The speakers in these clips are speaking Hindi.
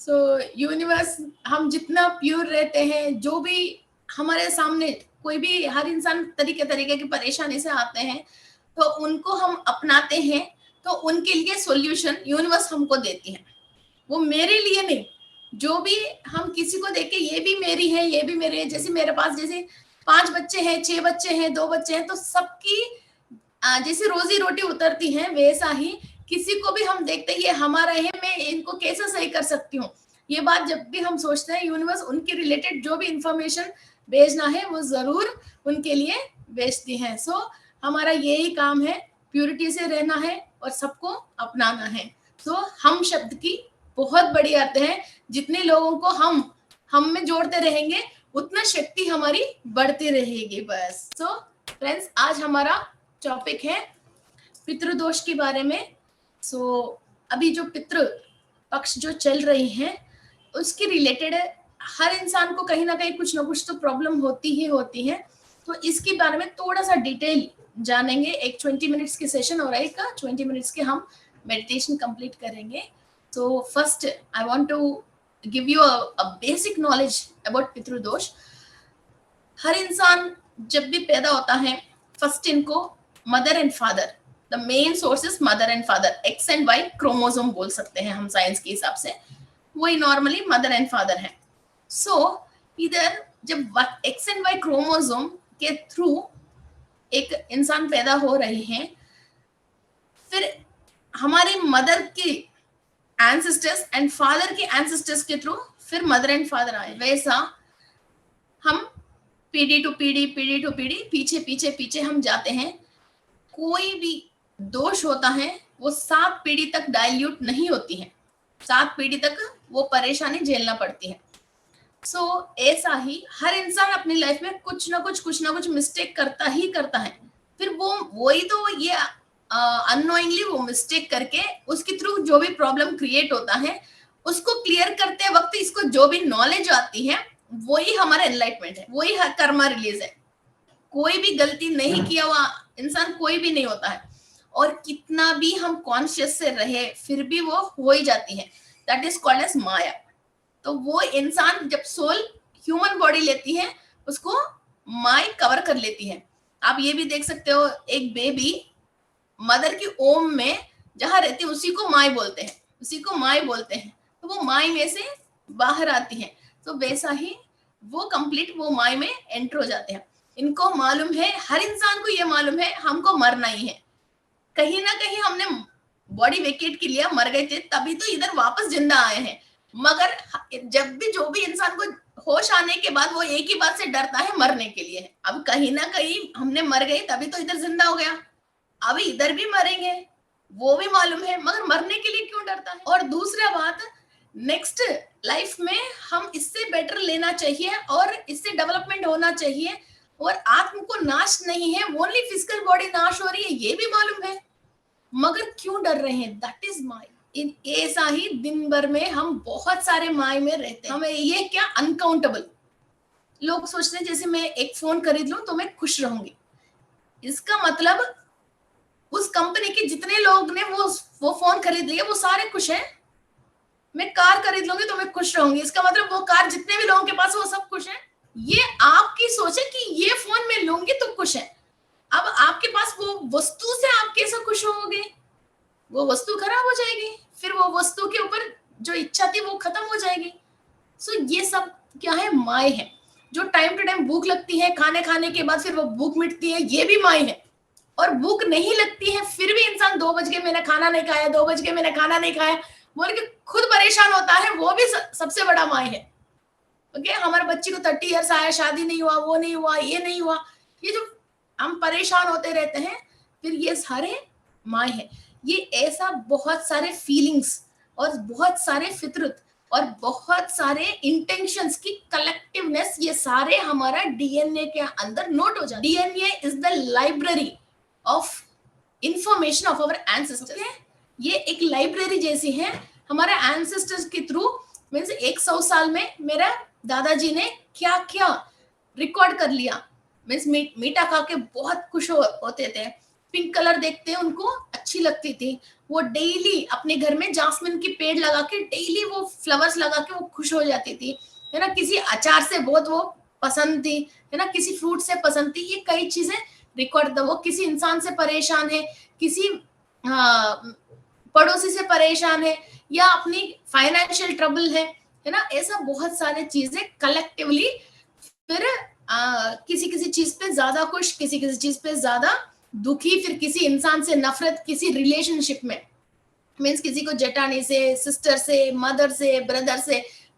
सो यूनिवर्स, हम जितना प्योर रहते हैं, जो भी हमारे सामने कोई भी, हर इंसान तरीके तरीके की परेशानी से आते हैं, तो उनको हम अपनाते हैं, तो उनके लिए सॉल्यूशन यूनिवर्स हमको देती है। वो मेरे लिए नहीं, जो भी हम किसी को देख के ये भी मेरी है, ये भी मेरे है, जैसे मेरे पास जैसे 5 बच्चे हैं, 6 बच्चे हैं, 2 बच्चे हैं, तो सबकी जैसे रोजी रोटी उतरती है, वैसा ही किसी को भी हम देखते हैं ये हमारा है, मैं इनको कैसे सही कर सकती हूँ, ये बात जब भी हम सोचते हैं, यूनिवर्स उनके रिलेटेड जो भी इंफॉर्मेशन भेजना है वो जरूर उनके लिए भेजती है। सो हमारा यही काम है, प्योरिटी से रहना है और सबको अपनाना है। तो हम शब्द की बहुत बड़ी अर्थ है, जितने लोगों को हम में जोड़ते रहेंगे उतना शक्ति हमारी बढ़ती रहेगी बस। सो फ्रेंड्स, आज हमारा टॉपिक है पितृदोष के बारे में। सो अभी जो पितृ पक्ष जो चल रही है उसके रिलेटेड हर इंसान को कहीं ना कहीं कुछ ना कुछ तो प्रॉब्लम होती ही होती है, तो इसके बारे में थोड़ा सा डिटेल जानेंगे। एक 20 मिनट्स की सेशन और एक 20 मिनट्स के हम मेडिटेशन कंप्लीट करेंगे। तो first I want to give you a basic knowledge about पितृदोष। हर इंसान जब भी पैदा होता है, फर्स्ट इनको mother and father, the main source is mother and father, X and Y chromosome बोल सकते हैं हम साइंस के हिसाब से, वही नॉर्मली मदर एंड फादर है। सो इधर जब एक्स एंड वाई क्रोमोसोम के थ्रू एक इंसान पैदा हो रहे हैं, फिर हमारी मदर की एंसेस्टर्स एंड फादर के एंसेस्टर्स के थ्रू फिर मदर एंड फादर आए, वैसा हम पीढ़ी टू पीढ़ी, पीढ़ी टू पीढ़ी, पीछे पीछे पीछे हम जाते हैं। कोई भी दोष होता है वो 7 पीढ़ी तक डाइल्यूट नहीं होती है, 7 पीढ़ी तक वो परेशानी झेलना पड़ती है। सो ऐसा ही हर इंसान अपनी लाइफ में कुछ ना कुछ मिस्टेक करता ही करता है, फिर वो वही तो ये अननोइंगली वो मिस्टेक करके उसके थ्रू जो भी प्रॉब्लम क्रिएट होता है उसको क्लियर करते वक्त इसको जो भी नॉलेज आती है वही हमारा एनलाइटमेंट है, वही कर्मा रिलीज है। कोई भी गलती नहीं किया हुआ इंसान कोई भी नहीं होता है, और कितना भी हम कॉन्शियस से रहे फिर भी वो हो ही जाती है, दैट इज कॉल्ड एज माया। तो वो इंसान जब सोल ह्यूमन बॉडी लेती है उसको माई कवर कर लेती है। आप ये भी देख सकते हो, एक बेबी मदर की ओम में जहां रहती है उसी को माई बोलते हैं, उसी को माई बोलते हैं, तो वो माई में से बाहर आती है, तो वैसा ही वो कंप्लीट वो माई में एंटर हो जाते हैं। इनको मालूम है, हर इंसान को ये मालूम है हमको मरना ही है, कहीं ना कहीं हमने बॉडी वेकेट के लिए मर गए थे तभी तो इधर वापस जिंदा आए हैं, मगर जब भी जो भी इंसान को होश आने के बाद वो एक ही बात से डरता है, मरने के लिए। अब कहीं ना कहीं हमने मर गए तभी तो इधर जिंदा हो गया, अभी इधर भी मरेंगे वो भी मालूम है, मगर मरने के लिए क्यों डरता है। और दूसरा बात, नेक्स्ट लाइफ में हम इससे बेटर लेना चाहिए और इससे डेवलपमेंट होना चाहिए, और आत्म को नाश नहीं है, ओनली फिजिकल बॉडी नाश हो रही है ये भी मालूम है, मगर क्यों डर रहे हैं, दैट इज माई। इन ऐसा ही दिन भर में हम बहुत सारे माय में रहते हैं, हमें ये क्या अनकाउंटेबल। लोग सोचते हैं जैसे मैं एक फोन खरीद लूं तो मैं खुश रहूंगी, इसका मतलब उस कंपनी के जितने लोग ने वो फोन खरीद लिया वो सारे खुश हैं। मैं कार खरीद लूंगी तो मैं खुश रहूंगी, इसका मतलब वो कार जितने भी लोगों के पास वो सब खुश हैं। ये आपकी सोच है कि ये फोन मैं लूंगी तो खुश है। अब आपके पास वो वस्तु से आप कैसे खुश होगे, वो वस्तु खराब हो जाएगी, फिर वो वस्तु के ऊपर जो इच्छा थी वो खत्म हो जाएगी। सो ये सब क्या है, माय है। जो टाइम टू टाइम भूख लगती है, खाने के बाद फिर वो भूख मिटती है, ये भी माय है। और भूख नहीं लगती है फिर भी इंसान 2 बज गए मैंने खाना नहीं खाया, 2 बज गए मैंने खाना नहीं खाया बोल के खुद परेशान होता है, वो भी सबसे बड़ा माय है। ओके, हमारे बच्ची को 30 इयर्स आया, शादी नहीं हुआ, वो नहीं हुआ, ये नहीं हुआ, ये जो हम परेशान होते रहते हैं, फिर ये सारे माय है। ये ऐसा बहुत सारे फीलिंग्स और बहुत सारे फितरत और बहुत सारे इंटेंशंस की कलेक्टिवनेस, ये सारे हमारा डीएनए के अंदर नोट हो जाए। DNA is the library of information of our ancestors. ये एक लाइब्रेरी जैसी है, हमारे एंसेस्टर्स के थ्रू मीन्स 100 साल में मेरा दादाजी ने क्या क्या रिकॉर्ड कर लिया। मीन्स मीठा खा के बहुत खुश होते थे, पिंक कलर देखते हैं उनको अच्छी लगती थी, वो डेली अपने घर में जास्मिन की पेड़ लगा के डेली वो फ्लावर्स लगा के वो खुश हो जाती थी, है ना। किसी अचार से बहुत वो पसंद थी, है ना, किसी फ्रूट से पसंद थी, ये कई चीजें रिकॉर्ड। वो किसी इंसान से परेशान है, किसी पड़ोसी से परेशान है, या अपनी फाइनेंशियल ट्रबल है ना, ऐसा बहुत सारे चीजें कलेक्टिवली फिर किसी किसी चीज पे ज्यादा खुश, किसी किसी चीज पे ज्यादा दुखी, फिर किसी इंसान से नफरत, किसी रिलेशनशिप में मीन्स किसी को जेठानी से, सिस्टर से, मदर से,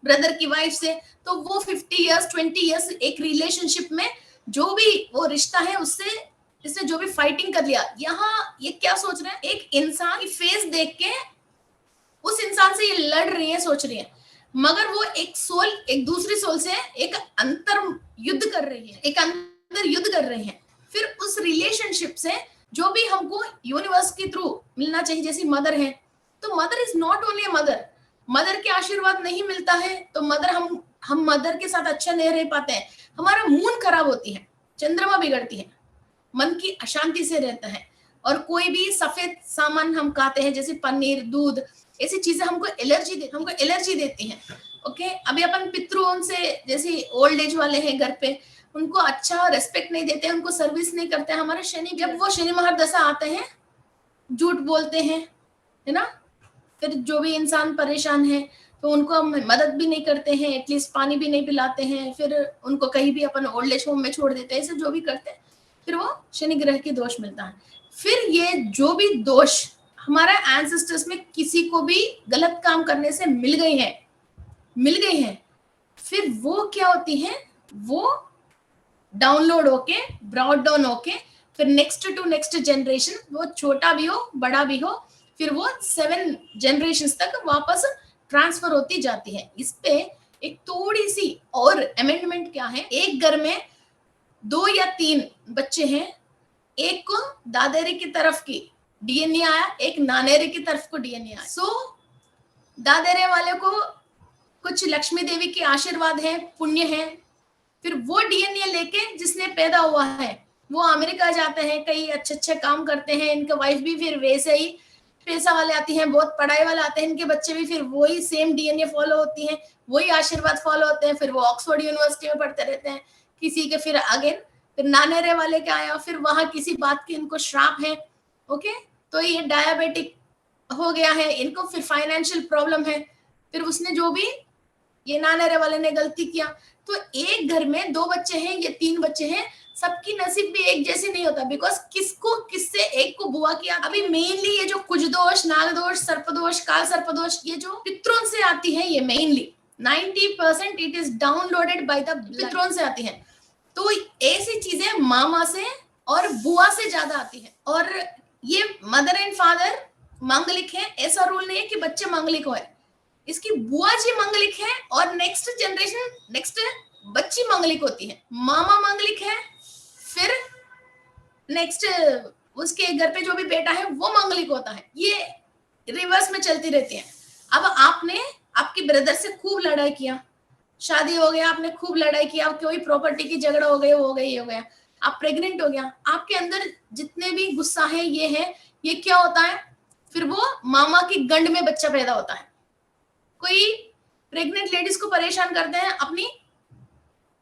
ब्रदर की वाइफ से, तो वो 50 इयर्स 20 इयर्स एक रिलेशनशिप में जो भी वो रिश्ता है उससे इसने जो भी फाइटिंग कर लिया, यहाँ ये क्या सोच रहे हैं, एक इंसान की फेस देख के उस इंसान से ये लड़ रही है, सोच रही है, मगर वो एक सोल एक दूसरी सोल से एक अंतर युद्ध कर रही है, एक अंतर युद्ध कर रही है। फिर उस रिलेशनशिप से जो भी हमको यूनिवर्स के थ्रू मिलना चाहिए, जैसी मदर है, तो mother is not only mother, mother के आशीर्वाद नहीं मिलता है तो मदर हम मदर के साथ अच्छा नहीं रह पाते हैं, हमारा मूड खराब होती है, चंद्रमा बिगड़ती है, मन की अशांति से रहता है, और कोई भी सफेद सामान हम खाते हैं जैसे पनीर, दूध, ऐसी चीजें हमको एलर्जी देती हैं। ओके, अभी अपन पितरों से, जैसे ओल्ड एज वाले हैं घर पे, उनको अच्छा रेस्पेक्ट नहीं देते, उनको सर्विस नहीं करते। हमारे शनि, जब वो शनि महादशा आते हैं, झूठ बोलते हैं, है ना, फिर जो भी इंसान परेशान है तो उनको हम मदद भी नहीं करते हैं, एटलीस्ट पानी भी नहीं पिलाते हैं, फिर उनको कहीं भी अपन ओल्ड एज होम में छोड़ देते हैं, ऐसे जो भी करते हैं, फिर वो शनि ग्रह के दोष मिलता है। फिर ये जो भी दोष हमारा एंसेस्टर्स में किसी को भी गलत काम करने से मिल गई है, फिर वो क्या होती है, वो डाउनलोड होके, ब्रॉड डाउन होके, फिर नेक्स्ट टू नेक्स्ट जनरेशन, वो छोटा भी हो बड़ा भी हो, फिर वो 7 जनरेशन तक वापस ट्रांसफर होती जाती है। इस पे एक थोड़ी सी और अमेंडमेंट क्या है, एक घर में 2 या 3 बच्चे हैं, एक को दादेरी की तरफ की डीएनए आया, एक नानेरी की तरफ को डीएनए आया। सो दादेरे वाले को कुछ लक्ष्मी देवी के आशीर्वाद है, पुण्य है, फिर वो डीएनए लेके जिसने पैदा हुआ है वो अमेरिका जाते हैं, कई अच्छे अच्छे काम करते हैं, इनके वाइफ भी फिर वैसे ही पैसा वाले आती हैं, बहुत पढ़ाई वाले आते हैं, इनके बच्चे भी फिर वही सेम डीएनए फॉलो होती हैं, वही आशीर्वाद फॉलो होते हैं, फिर वो ऑक्सफोर्ड यूनिवर्सिटी में पढ़ते रहते हैं, किसी के फिर अगेन फिर नानेरे वाले के आया, फिर वहां किसी बात की इनको श्राप है, ओके, तो ये डायबिटिक हो गया है, इनको फिर फाइनेंशियल प्रॉब्लम है, फिर उसने जो भी ये नानेरे वाले ने गलती किया, तो एक घर में 2 बच्चे हैं, ये 3 बच्चे हैं, सबकी नसीब भी एक जैसे नहीं होता, बिकॉज किसको किससे एक को बुआ किया। अभी मेनली ये जो कुछ दोष, नाग दोष, सर्पदोष, काल सर्पदोष, ये जो पितरों से आती है, ये mainly 90% it is downloaded by the पितरों से आती है। तो ऐसी चीजें मामा से और बुआ से ज्यादा आती है, और ये मदर एंड फादर मांगलिक है, ऐसा रूल नहीं है कि बच्चे मांगलिक हो, इसकी बुआ जी मांगलिक है, और नेक्स्ट जनरेशन नेक्स्ट बच्ची मांगलिक होती है, मामा मांगलिक है, फिर नेक्स्ट उसके घर पे जो भी बेटा है वो मांगलिक होता है, ये रिवर्स में चलती रहती है। अब आपने आपके ब्रदर से खूब लड़ाई किया, शादी हो गया, आपने खूब लड़ाई किया, कोई प्रॉपर्टी की झगड़ा हो गया, आप प्रेग्नेंट हो गया, आपके अंदर जितने भी गुस्सा है, ये क्या होता है, फिर वो मामा की गंड में बच्चा पैदा होता है। कोई प्रेग्नेंट लेडीज को परेशान करते हैं, अपनी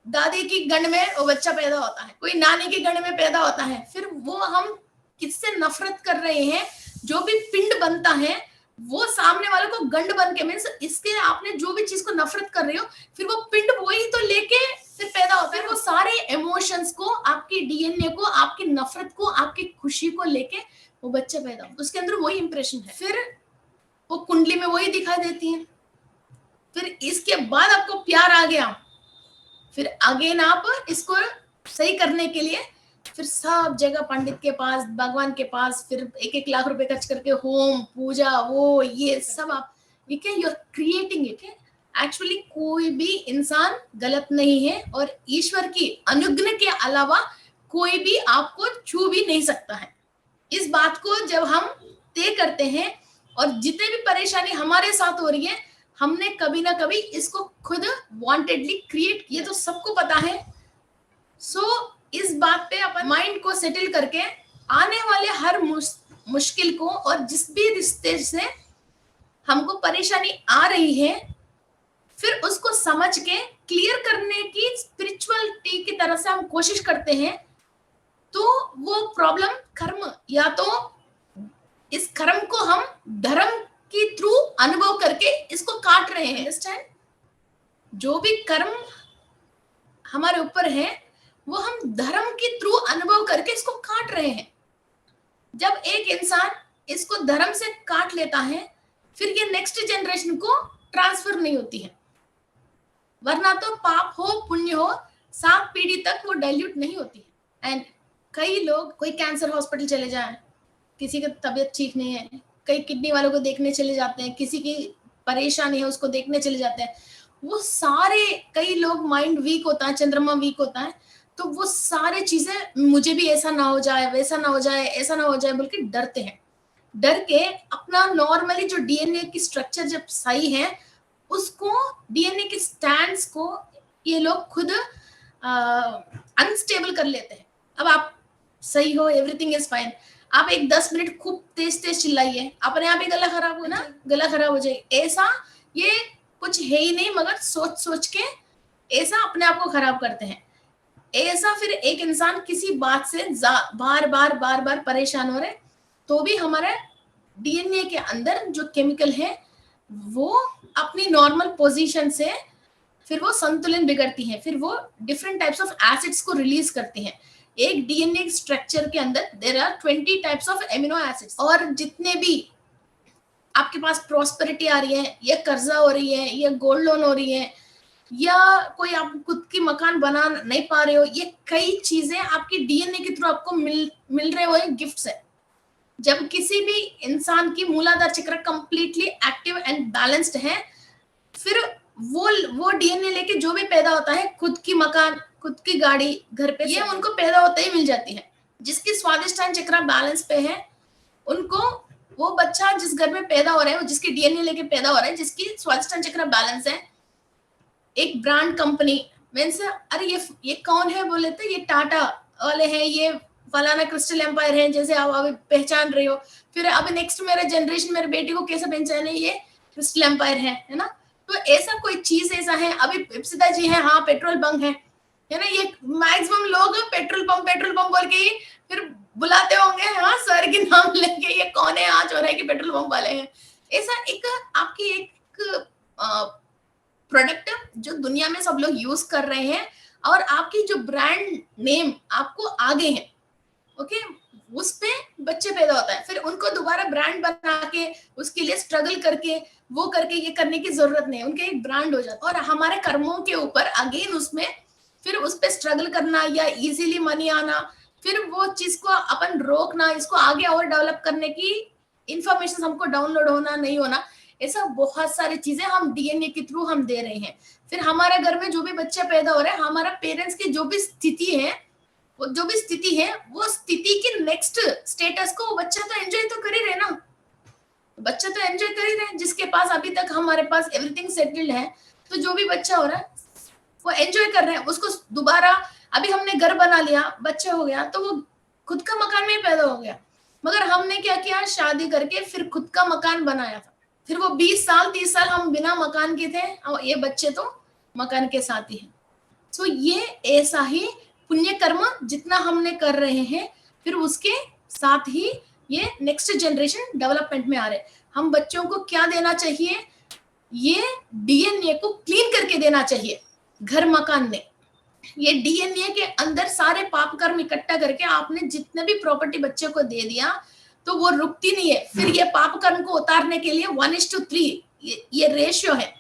दादी की गंड में वो बच्चा पैदा होता है, कोई नानी की गंड में पैदा होता है, फिर वो हम किससे नफरत कर रहे हैं, जो भी पिंड बनता है वो सामने वाले को गंड बन के, मीन्स इसके आपने जो भी चीज को नफरत कर रहे हो, फिर वो पिंड वही तो लेके फिर पैदा होता है, वो सारे इमोशंस को, आपकी डीएनए को, आपकी नफरत को, आपकी खुशी को लेके वो बच्चा पैदा होता है, उसके अंदर वही इंप्रेशन है, फिर वो कुंडली में वही दिखाई देती है। फिर इसके बाद आपको प्यार आ गया, फिर अगेन आप इसको सही करने के लिए फिर सब जगह पंडित के पास, भगवान के पास, फिर 1-1 लाख रुपए खर्च करके होम पूजा, वो ये सब आप you are creating it. Actually कोई भी इंसान गलत नहीं है, और ईश्वर की अनुग्रह के अलावा कोई भी आपको छू भी नहीं सकता है। इस बात को जब हम तय करते हैं, और जितने भी परेशानी हमारे साथ हो रही है, हमने कभी ना कभी इसको खुद वांटेडली क्रिएट किया, तो सबको पता है। सो इस बात पे अपन माइंड को सेटल करके आने वाले हर मुश्किल को और जिस भी रिश्ते से हमको परेशानी आ रही है, फिर उसको समझ के क्लियर करने की स्पिरिचुअलिटी की तरह से हम कोशिश करते हैं, तो वो प्रॉब्लम कर्म, या तो इस कर्म को हम धर्म की थ्रू अनुभव करके इसको काट रहे हैं। अंडरस्टैंड? जो भी कर्म हमारे ऊपर है वो हम धर्म के थ्रू अनुभव करके इसको काट रहे हैं। जब एक इंसान इसको धर्म से काट लेता है, फिर ये नेक्स्ट जनरेशन को ट्रांसफर नहीं होती है, वरना तो पाप हो पुण्य हो 7 पीढ़ी तक वो डाइल्यूट नहीं होती है। एंड कई लोग, कोई कैंसर हॉस्पिटल चले जाए, किसी की तबीयत ठीक नहीं है, कई किडनी वालों को देखने चले जाते हैं, किसी की परेशानी है उसको देखने चले जाते हैं, वो सारे, कई लोग माइंड वीक होता है, चंद्रमा वीक होता है, तो वो सारे चीजें मुझे भी ऐसा ना हो जाए, वैसा ना हो जाए, ऐसा ना हो जाए बोल के डरते हैं। डर के अपना नॉर्मली जो डीएनए की स्ट्रक्चर जब सही है, उसको डीएनए के स्टैंड्स को ये लोग खुद अनस्टेबल कर लेते हैं। अब आप सही हो, एवरीथिंग इज फाइन, आप एक 10 मिनट खूब तेज तेज चिल्लाइए, अपने आप ही गला खराब हो ना, गला खराब हो जाए। ऐसा ये कुछ है ही नहीं, मगर सोच सोच के ऐसा अपने आप को खराब करते हैं। ऐसा फिर एक इंसान किसी बात से बार बार परेशान हो रहे, तो भी हमारे डीएनए के अंदर जो केमिकल है वो अपनी नॉर्मल पोजीशन से फिर वो संतुलन बिगड़ती है, फिर वो डिफरेंट टाइप्स ऑफ एसिड्स को रिलीज करती हैं। एक डीएनए स्ट्रक्चर के अंदर there are 20 types of amino acids, और जितने भी आपके पास प्रॉस्पेरिटी आ रही है, या कर्जा हो रही है, या गोल्ड लोन हो रही है, या कोई आप खुद की मकान बना नहीं पा रहे हो, ये कई चीजें आपकी डीएनए के थ्रू आपको मिल रहे हुए गिफ्ट्स है। जब किसी भी इंसान की मूलाधार चक्र कंप्लीटली एक्टिव एंड बैलेंस्ड है, फिर वो डीएनए लेके जो भी पैदा होता है, खुद की मकान, खुद की गाड़ी घर पे, ये उनको पैदा होते ही मिल जाती है। जिसकी स्वादिष्टान चक्र बैलेंस पे है, उनको वो बच्चा जिस घर में पैदा हो रहा है, वो जिसकी डीएनए लेके पैदा हो रहा है, जिसकी स्वादिष्टान चक्र बैलेंस है, एक ब्रांड कंपनी मीन्स, अरे ये कौन है बोले तो ये टाटा वाले हैं, ये फलाना क्रिस्टल एम्पायर है, जैसे आप अभी पहचान रहे हो। फिर अभी नेक्स्ट मेरे जनरेशन, मेरे बेटी को कैसे पहचाने, ये क्रिस्टल एम्पायर है ना। तो ऐसा कोई चीज ऐसा है, अभी इप्सिता जी है, हाँ पेट्रोल पंप है ना, ये मैक्सिमम लोग पेट्रोल पंप बोल के ही फिर बुलाते होंगे, हाँ सर के नाम लेके, ये कौन है आज हो रहा है कि पेट्रोल पंप वाले हैं। ऐसा एक आपकी एक प्रोडक्ट जो दुनिया में सब लोग यूज कर रहे हैं, और आपकी जो ब्रांड नेम आपको आगे है, ओके, उस पे बच्चे पैदा होता है, फिर उनको दोबारा ब्रांड बना के उसके लिए स्ट्रगल करके वो करके ये करने की जरूरत नहीं है, उनके एक ब्रांड हो जाता है। और हमारे कर्मों के ऊपर अगेन उसमें फिर उस पे स्ट्रगल करना या इजीली मनी आना, फिर वो चीज को अपन रोकना, इसको आगे और डेवलप करने की इंफॉर्मेशन हमको डाउनलोड होना नहीं होना, ऐसा बहुत सारी चीजें हम डीएनए के थ्रू हम दे रहे हैं। फिर हमारे घर में जो भी बच्चे पैदा हो रहे हैं, हमारा पेरेंट्स की जो भी स्थिति है, वो स्थिति के नेक्स्ट स्टेटस को बच्चा तो एंजॉय तो कर ही रहे ना, बच्चा तो एंजॉय कर ही रहे। जिसके पास अभी तक हमारे पास एवरीथिंग सेटल्ड है, तो जो भी बच्चा हो रहा है वो एंजॉय कर रहे हैं। उसको दोबारा, अभी हमने घर बना लिया, बच्चा हो गया, तो वो खुद का मकान में ही पैदा हो गया, मगर हमने क्या किया, शादी करके फिर खुद का मकान बनाया था। फिर वो 20 साल 30 साल हम बिना मकान के थे, और ये बच्चे तो मकान के साथ ही हैं। सो ये ऐसा ही पुण्य कर्म जितना हमने कर रहे हैं, फिर उसके साथ ही ये नेक्स्ट जनरेशन डेवलपमेंट में आ रहे हैं। हम बच्चों को क्या देना चाहिए, ये डीएनए को क्लीन करके देना चाहिए। घर मकान में ये डीएनए के अंदर सारे पाप कर्म इकट्ठा करके आपने जितने भी प्रॉपर्टी बच्चे को दे दिया, तो वो रुकती नहीं है। फिर ये पाप कर्म को उतारने के लिए 1:3 ये रेशियो है,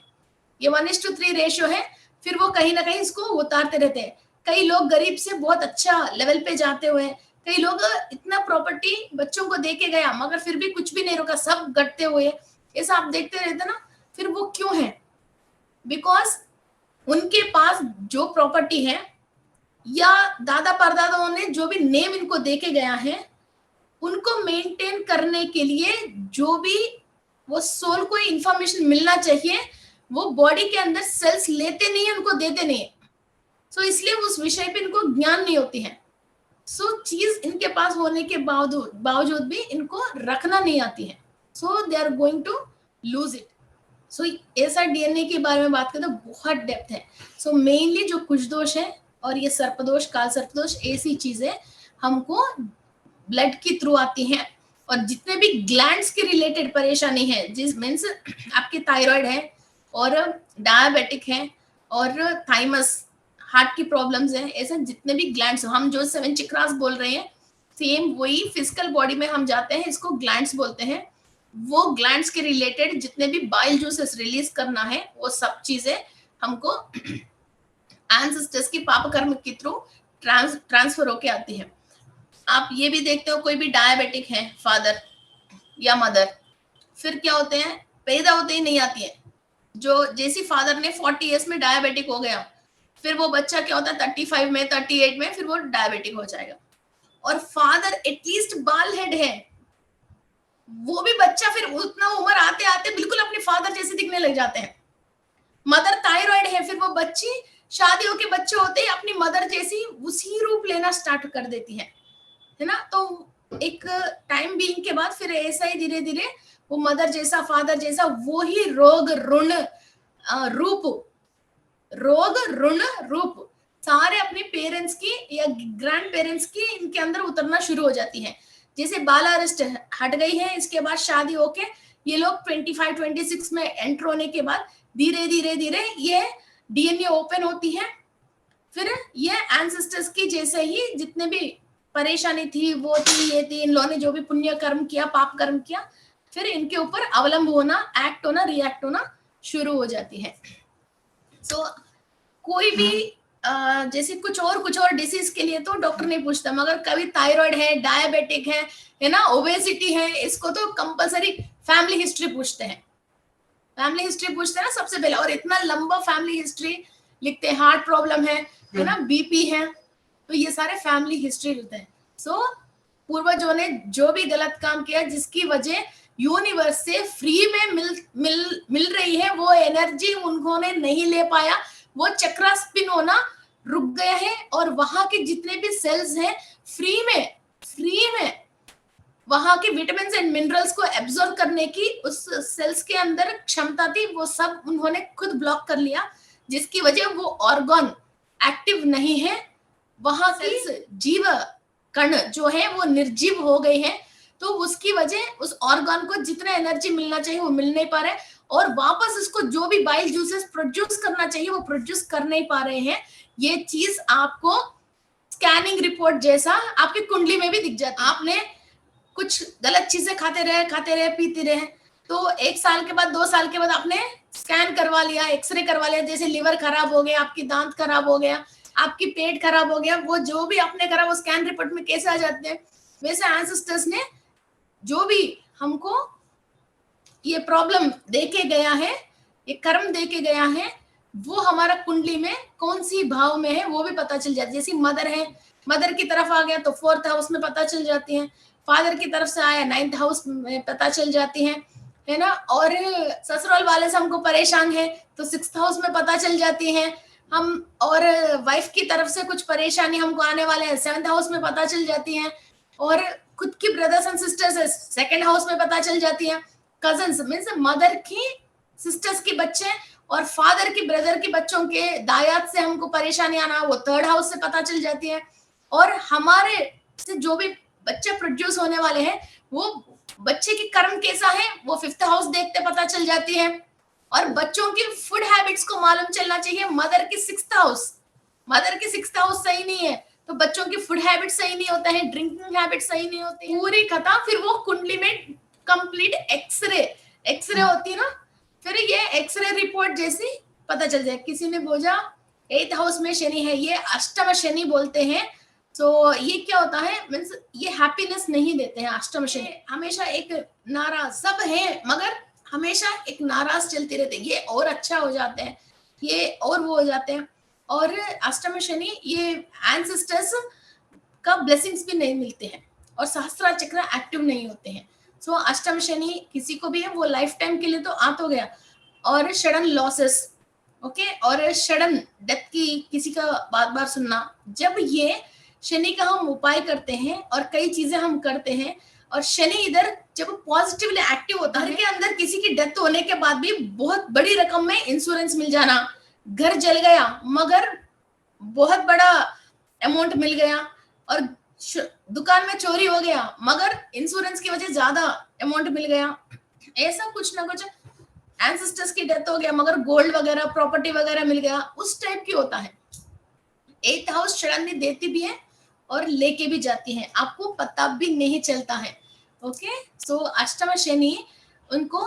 ये 1:3 रेशियो है। फिर वो कहीं ना कहीं इसको उतारते रहते हैं। कई लोग गरीब से बहुत अच्छा लेवल पे जाते हुए, कई लोग इतना प्रॉपर्टी बच्चों को दे के गया मगर फिर भी कुछ भी नहीं रुका, सब घटते हुए, ऐसा आप देखते रहते ना। फिर वो क्यों है, बिकॉज उनके पास जो प्रॉपर्टी है या दादा परदादाओं ने जो भी नेम इनको दे के गया है, उनको मेंटेन करने के लिए जो भी वो सोल को इंफॉर्मेशन मिलना चाहिए, वो बॉडी के अंदर सेल्स लेते नहीं है, उनको देते नहीं है। सो इसलिए उस विषय पे इनको ज्ञान नहीं होती है। सो चीज इनके पास होने के बावजूद भी इनको रखना नहीं आती है, so they are going to lose it. So ऐसा डीएनए के बारे में बात करें तो बहुत डेप्थ है। सो मेनली जो कुछ दोष है और ये सर्पदोष, काल सर्पदोष, ऐसी चीजें हमको ब्लड के थ्रू आती हैं। और जितने भी ग्लैंड्स के रिलेटेड परेशानी है, जिस मीन्स आपके थायराइड है और डायबिटिक है और थाइमस, हार्ट की प्रॉब्लम्स है, ऐसे जितने भी ग्लैंड्स, हम जो 7 चक्रास बोल रहे हैं, सेम वही फिजिकल बॉडी में हम जाते हैं, इसको ग्लैंड्स बोलते हैं। वो ग्लैंड्स के रिलेटेड जितने भी बाइल जूसेस रिलीज करना है, वो सब चीजें हमको एंसेस्टर्स की पाप कर्म के थ्रू ट्रांसफर होके आती है। आप ये भी देखते हो, कोई भी डायबिटिक है फादर या मदर, फिर क्या होते हैं, पैदा होते ही नहीं आती है। जो जैसी फादर ने 40 इयर्स में डायबिटिक हो गया, फिर वो बच्चा क्या होता है 35 में, 38 में, फिर वो डायबिटिक हो जाएगा। और फादर एटलीस्ट बाल हेड है, वो भी बच्चा फिर उतना उम्र आते आते बिल्कुल अपने फादर जैसे दिखने लग जाते हैं। मदर थायराइड है, फिर वो बच्ची शादी होके बच्चे होते ही अपनी मदर जैसी उसी रूप लेना स्टार्ट कर देती है ना। तो एक टाइम बीइंग के बाद फिर ऐसा ही धीरे धीरे वो मदर जैसा, फादर जैसा, वो ही रोग ऋण रूप सारे अपने पेरेंट्स की या ग्रैंड पेरेंट्स की इनके अंदर उतरना शुरू हो जाती है। जैसे बाला अरेस्ट हट गई है, इसके बाद शादी होके ये लोग 25-26 में एंटर होने के बाद धीरे धीरे धीरे ये डीएनए ओपन होती है। फिर ये एंसेस्टर्स की जैसे ही जितने भी परेशानी थी, वो थी, ये थी, इन लोगों ने जो भी पुण्य कर्म किया, पाप कर्म किया, फिर इनके ऊपर अवलंब होना, एक्ट होना, रिएक्ट होना शुरू हो जाती है। सो कोई भी जैसे कुछ और डिसीज के लिए तो डॉक्टर नहीं पूछता, मगर कभी थायराइड है, डायबिटिक है ना, ओबेसिटी है, इसको तो कंपलसरी फैमिली हिस्ट्री पूछते हैं। फैमिली हिस्ट्री पूछते हैं ना सबसे पहले, और इतना लंबा फैमिली हिस्ट्री लिखते हैं। हार्ट प्रॉब्लम है ना, बीपी है, तो ये सारे फैमिली हिस्ट्री होते हैं। सो पूर्वजों ने जो भी गलत काम किया, जिसकी वजह यूनिवर्स से फ्री में मिल रही है, वो एनर्जी उन्होंने नहीं ले पाया, वो चक्रा स्पिन होना रुक गया है, और वहां के जितने भी सेल्स हैं फ्री में वहां के विटामिन एंड मिनरल्स को एब्जॉर्ब करने की उस सेल्स के अंदर क्षमता थी, वो सब उन्होंने खुद ब्लॉक कर लिया, जिसकी वजह वो ऑर्गन एक्टिव नहीं है, वहां की जीव कण जो है वो निर्जीव हो गए हैं। तो उसकी वजह उस ऑर्गन को जितना एनर्जी मिलना चाहिए वो मिल नहीं पा रहा है, और वापस इसको जो भी बाइल जूसेस प्रोड्यूस करना चाहिए वो प्रोड्यूस कर नहीं पा रहे हैं। ये चीज आपको स्कैनिंग रिपोर्ट जैसा आपकी कुंडली में भी दिख जाता है। आपने कुछ गलत चीजें खाते रहे, पीते रहे, तो 1 साल के बाद, 2 साल के बाद आपने स्कैन करवा लिया, एक्सरे करवा लिया, जैसे लिवर खराब हो गया, आपकी दांत खराब हो गया, आपकी पेट खराब हो गया, वो जो भी आपने करा वो स्कैन रिपोर्ट में कैसे आ जाते हैं। वैसे एंसेस्टर्स ने जो भी हमको ये प्रॉब्लम देके गया है, ये कर्म देके गया है, वो हमारा कुंडली में कौन सी भाव में है वो भी पता चल जाती है। जैसे मदर है, मदर की तरफ आ गया तो 4th हाउस में पता चल जाती है, फादर की तरफ से आया 9th हाउस में पता चल जाती है ना, और ससुराल वाले से हमको परेशान है तो 6th हाउस में पता चल जाती है हम, और वाइफ की तरफ से कुछ परेशानी हमको आने वाले हैं 7th हाउस में पता चल जाती है, और खुद की ब्रदर्स एंड सिस्टर्स है 2nd हाउस में पता चल जाती है, कजन्स मीन्स मदर की सिस्टर्स के बच्चे और फादर की ब्रदर के बच्चों के दायाद से हमको परेशानी आना वो 3rd हाउस से पता चल जाती है, और हमारे से जो भी बच्चे प्रोड्यूस होने वाले हैं वो बच्चे की कर्म कैसा है वो 5th हाउस देखते पता चल जाती है, और बच्चों की फूड हैबिट्स को मालूम चलना चाहिए मदर की 6th हाउस। मदर की 6th हाउस सही नहीं है तो बच्चों की फूड हैबिट सही नहीं होता है, ड्रिंकिंग हैबिट सही नहीं होती है, पूरी कथा। फिर वो कुंडली में कंप्लीट एक्सरे होती है ना, फिर ये एक्सरे रिपोर्ट जैसी पता चल जाए। किसी ने बोला 8th हाउस में शनि है, ये अष्टम शनि बोलते हैं। तो ये क्या होता है, मीन्स ये हैप्पीनेस नहीं देते हैं अष्टम शनि, हमेशा एक नाराज, सब है मगर हमेशा एक नाराज चलते रहते हैं, ये और अच्छा हो जाते हैं, ये और वो हो जाते हैं, और अष्टम शनि ये एंसेस्टर्स का ब्लेसिंग्स भी नहीं मिलते हैं, और सहस्त्र चक्र एक्टिव नहीं होते हैं। सो अष्टम शनि किसी को भी है वो लाइफ टाइम के लिए तो आ तो गया, और सडन लॉसेस, ओके, और सडन डेथ की किसी का बार बार सुनना, जब ये शनि का हम उपाय करते हैं और कई चीजें हम करते हैं, और शनि इधर जब पॉजिटिवली एक्टिव होता है, घर के अंदर किसी की डेथ होने के बाद भी बहुत बड़ी रकम में इंश्योरेंस मिल जाना, घर जल गया मगर बहुत बड़ा अमाउंट मिल गया, और दुकान में चोरी हो गया मगर इंश्योरेंस की वजह ज्यादा अमाउंट मिल गया, ऐसा कुछ ना कुछ, एंसेस्टर्स की डेथ हो गया मगर गोल्ड वगैरह प्रॉपर्टी वगैरह मिल गया, उस टाइप की होता है। 8th हाउस सडनली देती भी है और लेके भी जाती है, आपको पता भी नहीं चलता है। ओके, सो अष्टम शनि उनको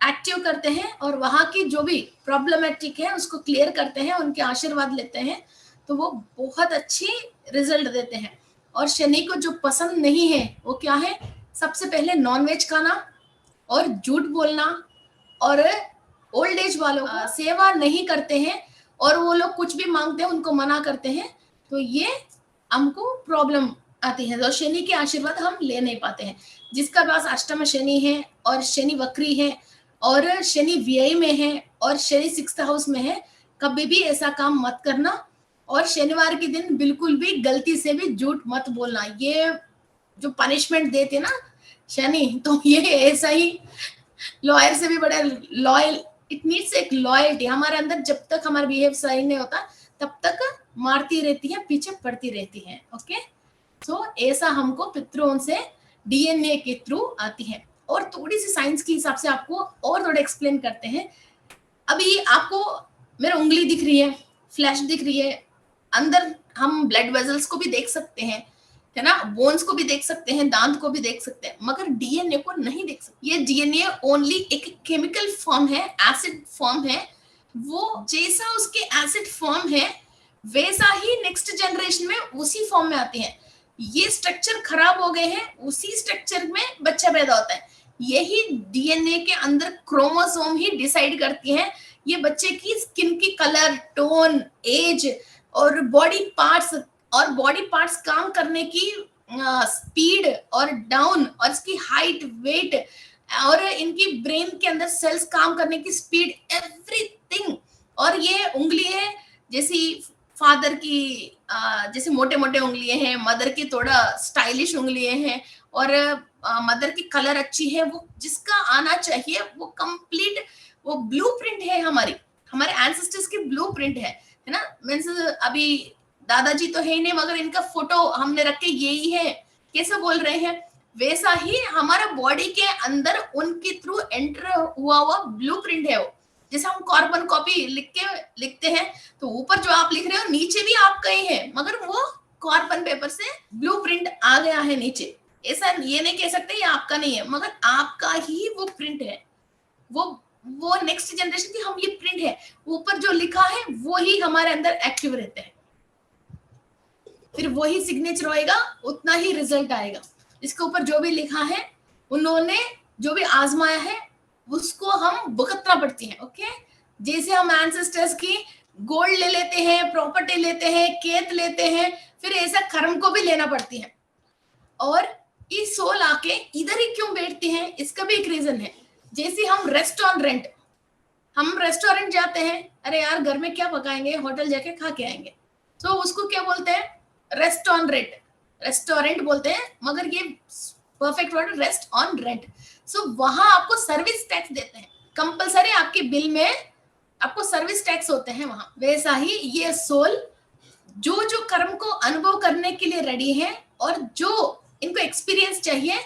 एक्टिव करते हैं और वहां की जो भी प्रॉब्लमेटिक है उसको क्लियर करते हैं, उनके आशीर्वाद लेते हैं तो वो बहुत अच्छी रिजल्ट देते हैं। और शनि को जो पसंद नहीं है वो क्या है, सबसे पहले नॉनवेज खाना और झूठ बोलना, और ओल्ड एज वालों को सेवा नहीं करते हैं और वो लोग कुछ भी मांगते हैं उनको मना करते हैं, तो ये हमको प्रॉब्लम आती है, तो शनि के आशीर्वाद हम ले नहीं पाते हैं। जिसका पास अष्टम शनि है और शनि वक्री है और शनि व्यय में है और शनि 6th हाउस में है, कभी भी ऐसा काम मत करना, और शनिवार के दिन बिल्कुल भी गलती से भी झूठ मत बोलना। ये जो पनिशमेंट देते ना शनि, तो ये ऐसा ही लॉयर से भी बड़ा लॉयल, इट नीड्स एक लॉयल्टी हमारे अंदर, जब तक हमारा बिहेव सही नहीं होता तब तक मारती रहती है, पीछे पड़ती रहती है। ओके, सो ऐसा हमको पितरों से डीएनए के थ्रू आती है। और थोड़ी सी साइंस के हिसाब से आपको और थोड़ा एक्सप्लेन करते हैं। अभी आपको मेरा उंगली दिख रही है, फ्लैश दिख रही है, अंदर हम ब्लड वेजल्स को भी देख सकते हैं, है ना, बोन्स को भी देख सकते हैं, दांत को भी देख सकते हैं, मगर डीएनए को नहीं देख सकते। ये डीएनए ओनली एक केमिकल फॉर्म है, एसिड फॉर्म है, वो जैसा उसके एसिड फॉर्म है वैसा ही नेक्स्ट जनरेशन में उसी फॉर्म में आते हैं। ये स्ट्रक्चर खराब हो गए हैं, उसी स्ट्रक्चर में बच्चा पैदा होता है। यही डीएनए के अंदर क्रोमोसोम ही डिसाइड करती है ये बच्चे की स्किन की कलर, टोन, एज और बॉडी पार्ट्स, और बॉडी पार्ट्स काम करने की स्पीड और डाउन, और इसकी हाइट, वेट, और इनकी ब्रेन के अंदर सेल्स काम करने की स्पीड, एवरीथिंग। और ये उंगली है जैसी फादर की जैसे मोटे मोटे उंगलियां हैं, मदर की थोड़ा स्टाइलिश उंगलियां हैं, और मदर की कलर अच्छी है, वो जिसका आना चाहिए वो कंप्लीट, वो ब्लूप्रिंट है हमारी, हमारे एंसेस्टर्स की ब्लूप्रिंट है ना। मीन्स अभी दादाजी तो है ही नहीं मगर इनका फोटो हमने रख के यही है, कैसे बोल रहे हैं, वैसा ही हमारा बॉडी के अंदर उनके थ्रू एंटर हुआ ब्लूप्रिंट है वो। जैसे हम कार्बन कॉपी लिखते हैं तो ऊपर जो आप लिख रहे हो नीचे भी आपका ही है, मगर वो कार्बन पेपर से ब्लूप्रिंट आ गया है नीचे। ऐसा ये नहीं कह सकते ये आपका नहीं है, मगर आपका ही वो प्रिंट है, वो नेक्स्ट जनरेशन की हम ये प्रिंट है, ऊपर जो लिखा है वो ही हमारे अंदर एक्टिव रहते हैं, फिर वही सिग्नेचर होएगा, उतना ही रिजल्ट आएगा। इसके ऊपर जो भी लिखा है, उन्होंने जो भी आजमाया है उसको हम भुगतना पड़ती है। ओके, जैसे हम एंसेस्टर्स की गोल्ड ले लेते हैं, प्रॉपर्टी लेते हैं, खेत लेते हैं, फिर ऐसा कर्म को भी लेना पड़ती है। और ये सोल आके इधर ही क्यों बैठती है, इसका भी एक रीजन है। जैसे हम रेस्टोरेंट, हम रेस्टोरेंट जाते हैं, अरे यार घर में क्या पकाएंगे, होटल जाके खा के आएंगे, तो उसको क्या बोलते हैं, रेस्टोरेंट बोलते हैं, मगर ये perfect word rest on rent. So वहां आपको सर्विस टैक्स देते हैं कंपलसरी, आपके बिल में आपको सर्विस टैक्स होते हैं वहां। वैसा ही ये सोल जो जो कर्म को अनुभव करने के लिए रेडी है और जो इनको एक्सपीरियंस चाहिए,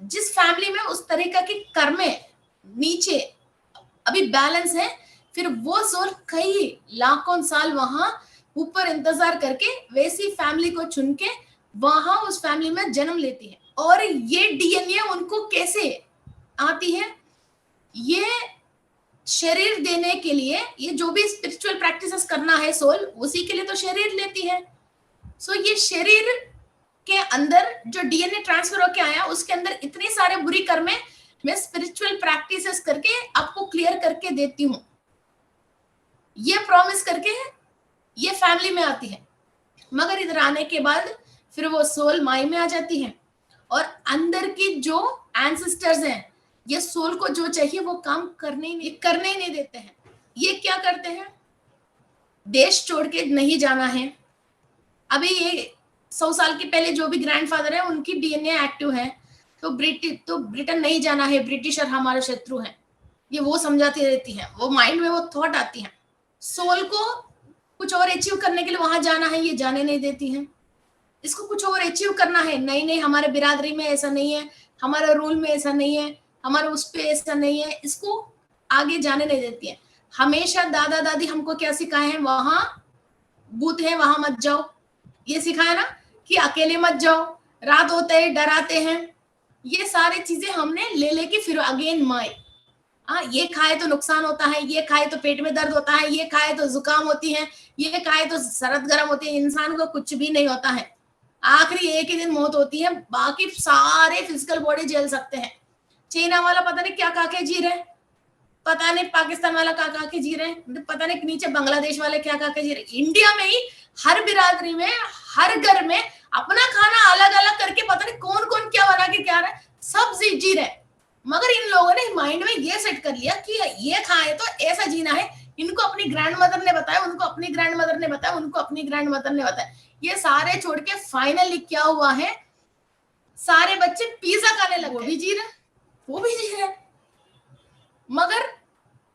जिस फैमिली में उस तरीका के कर्म नीचे अभी बैलेंस है, फिर वो सोल कई लाखों साल वहां ऊपर इंतजार करके वैसी फैमिली को चुन के वहां उस फैमिली में जन्म लेती है। और ये डीएनए उनको कैसे आती है, ये शरीर देने के लिए, ये जो भी स्पिरिचुअल प्रैक्टिसेस करना है सोल, उसी के लिए तो शरीर लेती है। सो ये शरीर के अंदर जो डीएनए ट्रांसफर होके आया, उसके अंदर इतने सारे बुरी कर्म है, मैं स्पिरिचुअल प्रैक्टिसेस करके आपको क्लियर करके देती हूँ, ये प्रॉमिस करके ये फैमिली में आती है। मगर इधर आने के बाद फिर वो सोल माई में आ जाती है, और अंदर की जो एंसेस्टर्स हैं, ये सोल को जो चाहिए वो काम करने ही नहीं देते हैं। ये क्या करते हैं, देश छोड़ के नहीं जाना है, अभी ये 100 साल के पहले जो भी ग्रैंडफादर है उनकी डीएनए एक्टिव है, तो ब्रिटेन नहीं जाना है, ब्रिटिशर हमारे शत्रु हैं, ये वो समझाती रहती है, वो माइंड में वो थॉट आती है। सोल को कुछ और अचीव करने के लिए वहां जाना है, ये जाने नहीं देती है। इसको कुछ और अचीव करना है, नहीं नहीं हमारे बिरादरी में ऐसा नहीं है, हमारे रूल में ऐसा नहीं है, हमारे उस पे ऐसा नहीं है, इसको आगे जाने नहीं देती है। हमेशा दादा दादी हमको क्या सिखाए हैं, वहां भूत है वहां मत जाओ, ये सिखाया ना, कि अकेले मत जाओ, रात होते हैं डराते हैं, ये सारी चीजें हमने ले लेके फिर अगेन माए, ये खाए तो नुकसान होता है, ये खाए तो पेट में दर्द होता है, ये खाए तो जुकाम होती है, ये खाए तो सरद गर्म होती है, इंसान को कुछ भी नहीं होता है, आखिरी एक ही दिन मौत होती है, बाकी सारे फिजिकल बॉडी झेल सकते हैं। चाइना वाला पता नहीं क्या खा के जी रहे, पता नहीं पाकिस्तान वाला क्या खा के जी रहे, पता नहीं नीचे बांग्लादेश वाले क्या खा के जी रहे, इंडिया में ही हर बिरादरी में हर घर में अपना खाना अलग अलग करके पता नहीं कौन कौन क्या बना के क्या रहा है, सब जी रहे। मगर इन लोगों ने माइंड में ये सेट कर लिया कि ये खाए तो ऐसा जीना है, इनको अपनी ग्रैंड मदर ने बताया, उनको अपनी ग्रैंड मदर ने बताया, उनको अपनी ग्रैंड मदर ने बताया, ये सारे छोड़ के फाइनली क्या हुआ है, सारे बच्चे पिज्जा खाने लगे, वो भी जी रहे, वो भी जी रहे। मगर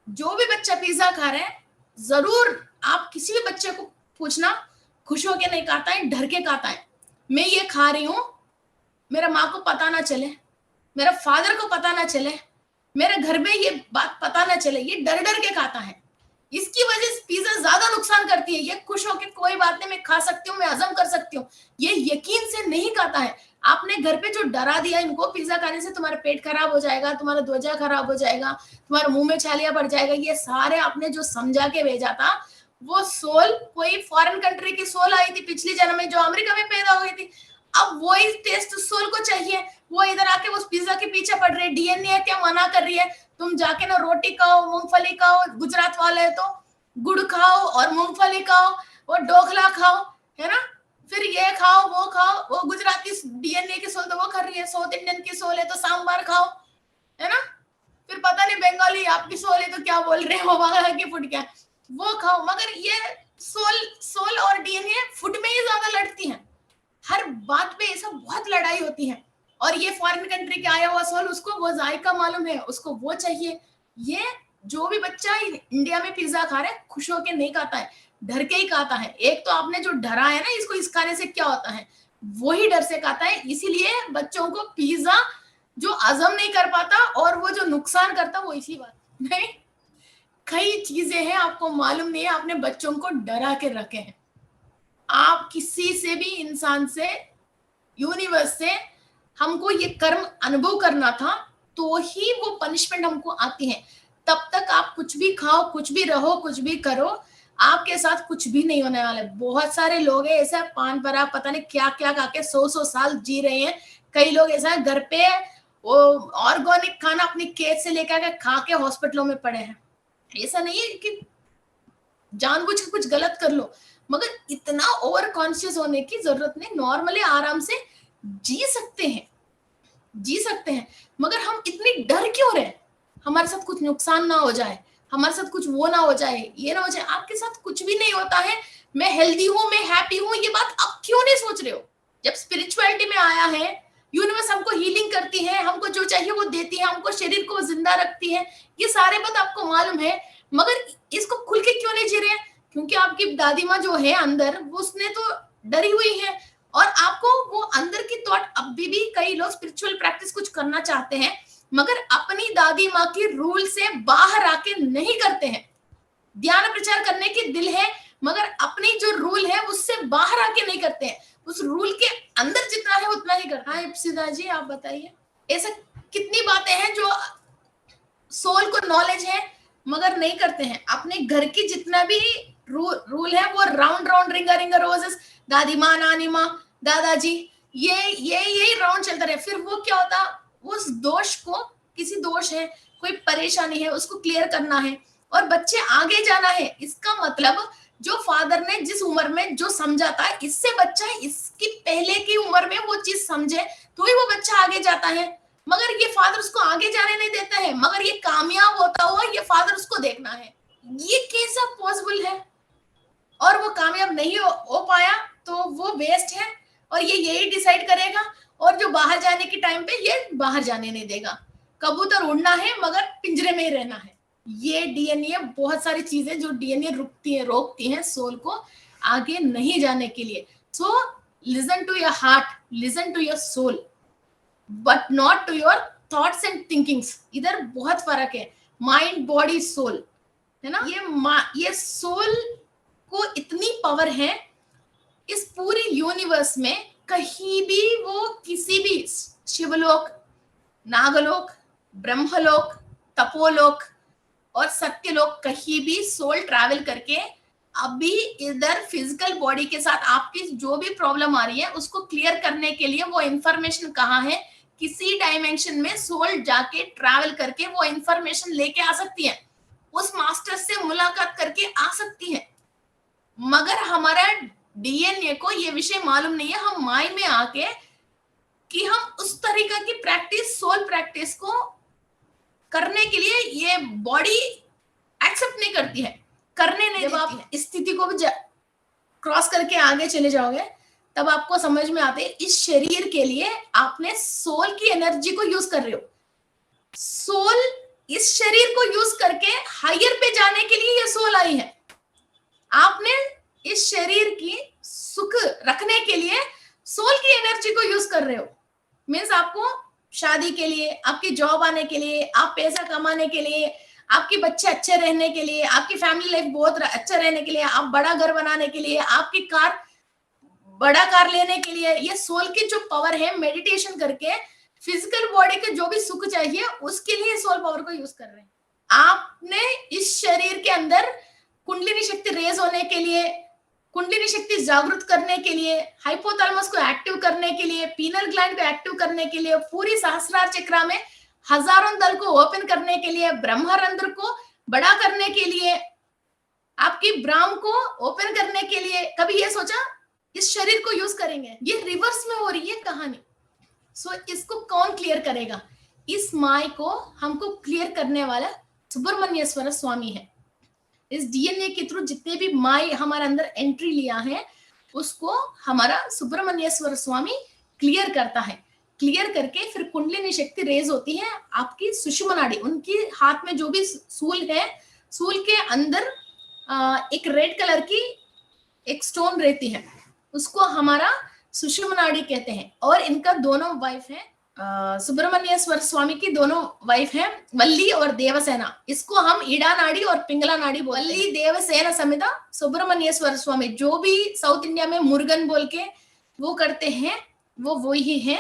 जो भी बच्चा पिज्जा खा रहे हैं, जरूर आप किसी भी बच्चे को पूछना, खुश होके नहीं खाता है, डर के खाता है। मैं ये खा रही हूं, मेरा माँ को पता ना चले, मेरा फादर को पता ना चले, मेरे घर में ये बात पता ना चले, ये डर डर के खाता है। इसकी वजह से पिज्जा ज्यादा नुकसान करती है। ये खुश होके कोई बात नहीं, मैं खा सकती हूँ, मैं हजम कर सकती हूँ, ये यकीन से नहीं खाता है। आपने घर पे जो डरा दिया इनको, पिज्जा खाने से तुम्हारा पेट खराब हो जाएगा, तुम्हारा त्वचा खराब हो जाएगा, तुम्हारे मुंह में छालियां पड़ जाएगा, ये सारे आपने जो समझा के भेजा था, वो सोल कोई फॉरेन कंट्री की सोल आई थी पिछली जन्म में, जो अमेरिका में पैदा हुई थी। अब वही टेस्ट सोल को चाहिए, वो इधर आके उस पिज्जा के पीछे पड़ रही है। डीएनए क्या मना कर रही है, तुम जाके ना रोटी खाओ, मूंगफली खाओ, गुजरात वाले तो गुड़ खाओ और मूंगफली खाओ और ढोकला खाओ, है ना, फिर ये खाओ वो खाओ, वो गुजराती डीएनए की सोल तो वो कर रही है, साउथ इंडियन की सोल है तो सांबर खाओ, है ना, फिर पता नहीं बंगाली आपकी सोल है तो क्या बोल रहे हो, वहां की फूड क्या वो खाओ। मगर ये सोल और डीएनए फूड में ही ज्यादा लड़ती हैं, हर बात पे ऐसा बहुत लड़ाई होती है। और ये फॉरेन कंट्री के आया हुआ सोल, उसको वो जायका मालूम है, उसको वो चाहिए। ये जो भी बच्चा इंडिया में पिज्जा खा रहा है, खुश होके नहीं खाता है, डर के ही खाता है। एक तो आपने जो डरा है ना इसको, इस खाने से क्या होता है, वही डर से खाता है। इसीलिए बच्चों को पिज्जा जो हजम नहीं कर पाता और वो जो नुकसान करता, वो इसी बात नहीं, कई चीजें हैं आपको मालूम नहीं है, आपने बच्चों को डरा के रखे हैं। आप किसी से भी इंसान से, यूनिवर्स से हमको ये कर्म अनुभव करना था, तो ही वो पनिशमेंट हमको आती है। तब तक आप कुछ भी खाओ, कुछ भी रहो, कुछ भी करो, आपके साथ कुछ भी नहीं होने वाला। बहुत सारे लोग हैं ऐसा, पान पराग पता नहीं क्या क्या खा के 100 साल जी रहे हैं। कई लोग ऐसा घर पे वो ऑर्गेनिक खाना अपनी खेत से लेकर खा के हॉस्पिटलों में पड़े हैं। ऐसा नहीं है कि जानबूझ के कुछ गलत कर लो, मगर इतना ओवर कॉन्शियस होने की जरूरत नहीं। नॉर्मली आराम से जी सकते हैं, जी सकते हैं, मगर हम इतनी डर क्यों रहे, हमारे साथ कुछ नुकसान ना हो जाए, हमारे साथ कुछ वो ना हो जाए, ये ना हो जाए। आपके साथ कुछ भी नहीं होता है, मैं हेल्दी हूं, मैं हैप्पी हूं, ये बात आप क्यों नहीं सोच रहे हो। जब स्पिरिचुअलिटी में आया है, यूनिवर्स हमको हीलिंग करती है, हमको जो चाहिए वो देती है, हमको शरीर को जिंदा रखती है, ये सारे बात आपको मालूम है, मगर इसको खुल के क्यों नहीं जी रहे हैं? क्योंकि आपकी दादी माँ जो है अंदर, वो उसने तो डरी हुई है, और आपको वो अंदर की थॉट अभी भी कई लोग स्पिरिचुअल प्रैक्टिस कुछ करना चाहते हैं, मगर अपनी दादी माँ की रूल से बाहर आके नहीं करते हैं। ध्यान प्रचार करने की दिल है, मगर अपनी जो रूल है उससे बाहर आके नहीं करते हैं, उस रूल के अंदर जितना है उतना ही करते हैं। इप्सिता जी आप बताइए, ऐसा कितनी बातें हैं जो सोल को नॉलेज है मगर नहीं करते हैं। अपने घर की जितना भी रूल है वो राउंड राउंड रिंगा रिंगा रोजेस, दादी माँ, नानी माँ, दादाजी, ये यही राउंड चलता रहे। फिर वो क्या होता, उस दोष को, किसी दोष है, कोई परेशानी है, उसको क्लियर करना है और बच्चे आगे जाना है। इसका मतलब जो फादर ने जिस उम्र में जो समझा था, इससे बच्चा इसकी पहले की उम्र में वो चीज समझे तो ही वो बच्चा आगे जाता है। मगर ये फादर उसको आगे जाने नहीं देता है, मगर ये कामयाब होता हुआ ये फादर उसको देखना है। ये कैसा पॉसिबल है? और वो कामयाब नहीं हो पाया, तो वो वेस्ट है और ये यही डिसाइड करेगा, और जो बाहर जाने के टाइम पे ये बाहर जाने नहीं देगा। कबूतर उड़ना है मगर पिंजरे में ही रहना है। ये डीएनए, बहुत सारी चीजें जो डीएनए रोकती हैं सोल को आगे नहीं जाने के लिए। So listen to your heart, listen to your soul, but not to your thoughts and thinkings. इधर बहुत फर्क है, माइंड बॉडी सोल, है ना। ये सोल को इतनी पावर है इस पूरी यूनिवर्स में, कहीं भी वो किसी भी शिवलोक, नागलोक, ब्रह्मलोक, तपोलोक और सत्यलोक, कहीं भी सोल ट्रैवल करके अभी इधर फिजिकल बॉडी के साथ आपकी जो भी प्रॉब्लम आ रही है उसको क्लियर करने के लिए वो इंफॉर्मेशन कहाँ है, किसी डायमेंशन में सोल जाके ट्रैवल करके वो इंफॉर्मेशन लेके आ सकती है, उस मास्टर से मुलाकात करके आ सकती है। मगर हमारा डीएनए को ये विषय मालूम नहीं है, हम माई में आके कि हम उस तरीका की प्रैक्टिस, सोल प्रैक्टिस को करने के लिए ये बॉडी एक्सेप्ट नहीं करती है, करने नहीं देती है। जब आप इस स्थिति को भी क्रॉस करके आगे चले जाओगे तब आपको समझ में आते है इस शरीर के लिए आपने सोल की एनर्जी को यूज कर रहे हो। सोल इस शरीर को यूज करके हायर पे जाने के लिए ये सोल आई है। आपने इस शरीर की सुख रखने के लिए सोल की एनर्जी को यूज कर रहे हो। मीन्स आपको शादी के लिए, आपकी जॉब आने के लिए, आप पैसा कमाने के लिए, आपके बच्चे अच्छे रहने के लिए, आपकी फैमिली लाइफ बहुत अच्छा रहने के लिए, आप बड़ा घर बनाने के लिए, आपकी कार, बड़ा कार लेने के लिए, ये सोल की जो पावर है, मेडिटेशन करके फिजिकल बॉडी के जो भी सुख चाहिए उसके लिए सोल पावर को यूज कर रहे हैं। आपने इस शरीर के अंदर कुंडलिनी शक्ति रेज होने के लिए, कुंडलिनी शक्ति जागृत करने के लिए, हाइपोथैलेमस को एक्टिव करने के लिए, पीनल ग्लैंड को एक्टिव करने के लिए, पूरी सहस्रार चक्र में हजारों दल को ओपन करने के लिए, ब्रह्मरंध्र को बड़ा करने के लिए, आपकी ब्राह्म को ओपन करने के लिए, कभी ये सोचा इस शरीर को यूज करेंगे? ये रिवर्स में हो रही है कहानी। सो इसको कौन क्लियर करेगा? इस माय को हमको क्लियर करने वाला सुब्रमण्येश्वर स्वामी है। इस डीएनए के थ्रू जितने भी माय हमारे अंदर एंट्री लिया है उसको हमारा सुब्रमण्येश्वर स्वामी क्लियर करता है। क्लियर करके फिर कुंडलिनी शक्ति रेज होती है आपकी सुषुम्ना नाड़ी। उनके हाथ में जो भी सूल है, सूल के अंदर एक रेड कलर की एक स्टोन रहती है, उसको हमारा सुषुम्ना नाड़ी कहते हैं। और इनका दोनों वाइफ है, सुब्रमण्येश्वर स्वामी की दोनों वाइफ है वल्ली और देवसेना। इसको हम ईड़ा नाड़ी और पिंगला नाड़ी बोलते हैं। वल्ली देवसेना समेत सुब्रमण्येश्वर स्वामी, जो भी साउथ इंडिया में मुर्गन बोल के वो करते हैं वो वही है।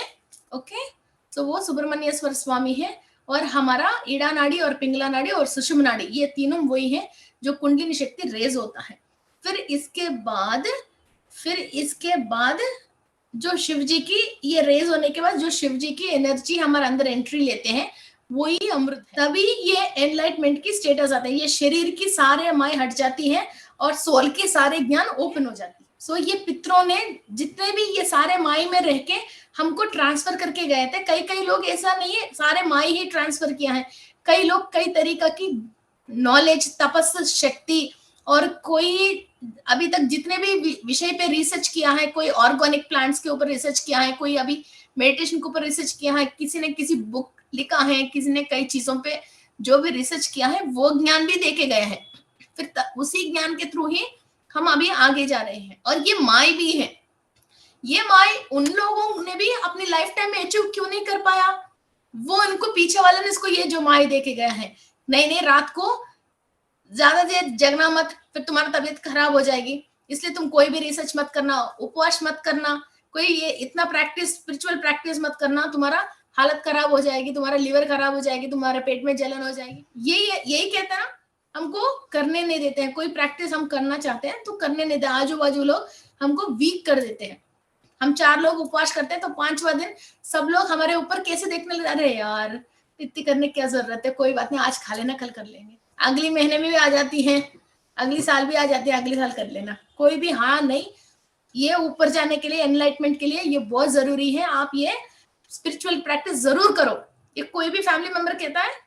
ओके, तो वो सुब्रमण्येश्वर स्वामी है। और हमारा ईड़ा नाड़ी और पिंगला नाड़ी और सुषुम्ना नाड़ी, ये तीनों वही है जो कुंडलिनी शक्ति रेज होता है। फिर इसके बाद जो शिव जी की ये रेज होने के बाद जो शिव जी की एनर्जी हमारे अंदर एंट्री लेते हैं वही अमृत है। तभी ये एनलाइटमेंट की स्टेटस आता है। ये शरीर की सारे माय हट जाती है और सोल के सारे ज्ञान ओपन हो जाती है। सो ये पितरों ने जितने भी ये सारे माय में रह के हमको ट्रांसफर करके गए थे। कई लोग ऐसा नहीं है सारे माय ही ट्रांसफर किया है। कई लोग कई तरीका की नॉलेज, तपस्या शक्ति, और कोई अभी तक जितने भी विषय पे रिसर्च किया है, कोई ऑर्गेनिक प्लांट्स के ऊपर रिसर्च किया है, कोई अभी मेडिटेशन के ऊपर रिसर्च किया है, किसी ने किसी बुक लिखा है, किसी ने कई चीजों पे जो भी रिसर्च किया है वो ज्ञान भी देके गए हैं। फिर उसी ज्ञान के थ्रू ही हम अभी आगे जा रहे हैं। और ये माय भी है। ये माय उन लोगों ने भी अपनी लाइफ टाइम में अचीव क्यों नहीं कर पाया? वो उनको पीछे वाले ने इसको ये जो माय देके गया है, नहीं रात को ज्यादा देर जगना मत, फिर तुम्हारा तबीयत खराब हो जाएगी, इसलिए तुम कोई भी रिसर्च मत करना, उपवास मत करना, कोई ये इतना प्रैक्टिस, स्पिरिचुअल प्रैक्टिस मत करना, तुम्हारा हालत खराब हो जाएगी, तुम्हारा लिवर खराब हो जाएगी, तुम्हारे पेट में जलन हो जाएगी। यही कहता है, हमको करने नहीं देते हैं। कोई प्रैक्टिस हम करना चाहते हैं तो करने नहीं देते। आजू बाजू लोग हमको वीक कर देते हैं। हम 4 लोग उपवास करते हैं तो 5वां दिन सब लोग हमारे ऊपर कैसे देखने लगे, अरे यार इतनी करने की क्या जरूरत है, कोई बात नहीं, आज खा लेना, कल कर लेंगे। अगली महीने में भी आ जाती है, अगली साल भी आ जाती है, अगले साल कर लेना, कोई भी हाँ नहीं। ये ऊपर जाने के लिए, एनलाइटमेंट के लिए ये बहुत जरूरी है। आप ये स्पिरिचुअल प्रैक्टिस जरूर करो। ये कोई भी फैमिली मेंबर कहता है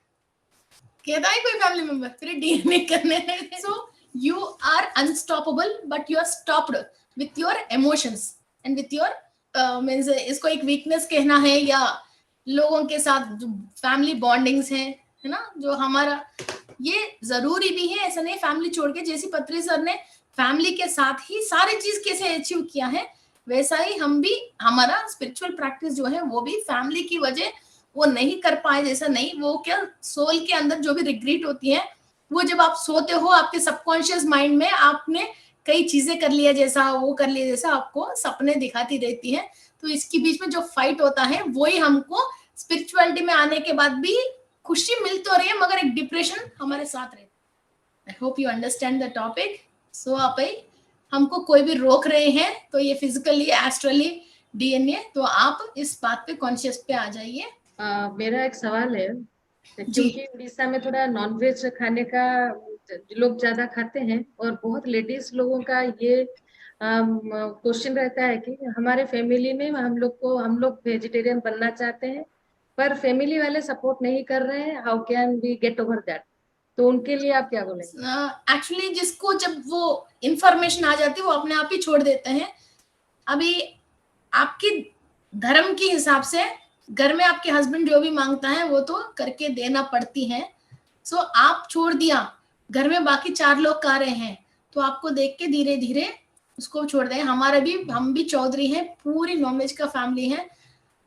कोई फैमिली मेंबर फिर डीएनए करने। So you are unstoppable but you are stopped. With your emotions and with your means इसको एक वीकनेस कहना है या लोगों के साथ जो फैमिली बॉन्डिंग्स है ना, जो हमारा ये जरूरी भी है। ऐसा नहीं फैमिली छोड़ के, जैसी पत्री सर ने फैमिली के साथ ही सारी चीज कैसे अचीव किया है, वैसा ही हम भी, हमारा स्पिरिचुअल प्रैक्टिस जो है वो भी फैमिली की वजह वो नहीं कर पाए जैसा नहीं, वो क्या सोल के अंदर जो भी रिग्रेट होती है वो जब आप सोते हो आपके सबकॉन्शियस माइंड में आपने कई चीजें कर लिया जैसा, वो कर लिया जैसा, आपको सपने दिखाती रहती है। तो इसके बीच में जो फाइट होता है वही हमको स्पिरिचुअलिटी में आने के बाद भी खुशी मिल तो रही है मगर एक डिप्रेशन हमारे साथ रहता है। I hope you understand the topic. So आप हमको कोई भी रोक रहे हैं तो ये फिजिकली एस्ट्रली डीएनए, तो आप इस बात पे कॉन्शियस पे आ जाइए। मेरा एक सवाल है, क्योंकि उड़ीसा में थोड़ा नॉनवेज खाने का लोग ज्यादा खाते हैं और बहुत लेडीज लोगों का ये क्वेश्चन रहता है कि हमारे फैमिली में हम लोग वेजिटेरियन बनना चाहते हैं पर फैमिली वाले सपोर्ट नहीं कर रहे हैं, how can we get over that? तो उनके लिए आप क्या बोलेंगे? एक्चुअली जिसको जब वो इंफॉर्मेशन आ जाती है वो अपने आप ही छोड़ देते हैं। अभी आपकी धर्म के हिसाब से घर में आपके हस्बैंड जो भी मांगता है वो तो करके देना पड़ती है। सो आप छोड़ दिया, घर में बाकी 4 लोग खा रहे हैं तो आपको देख के धीरे धीरे उसको छोड़ दें। हमारा भी, हम भी चौधरी हैं, पूरी नॉनवेज का फैमिली है।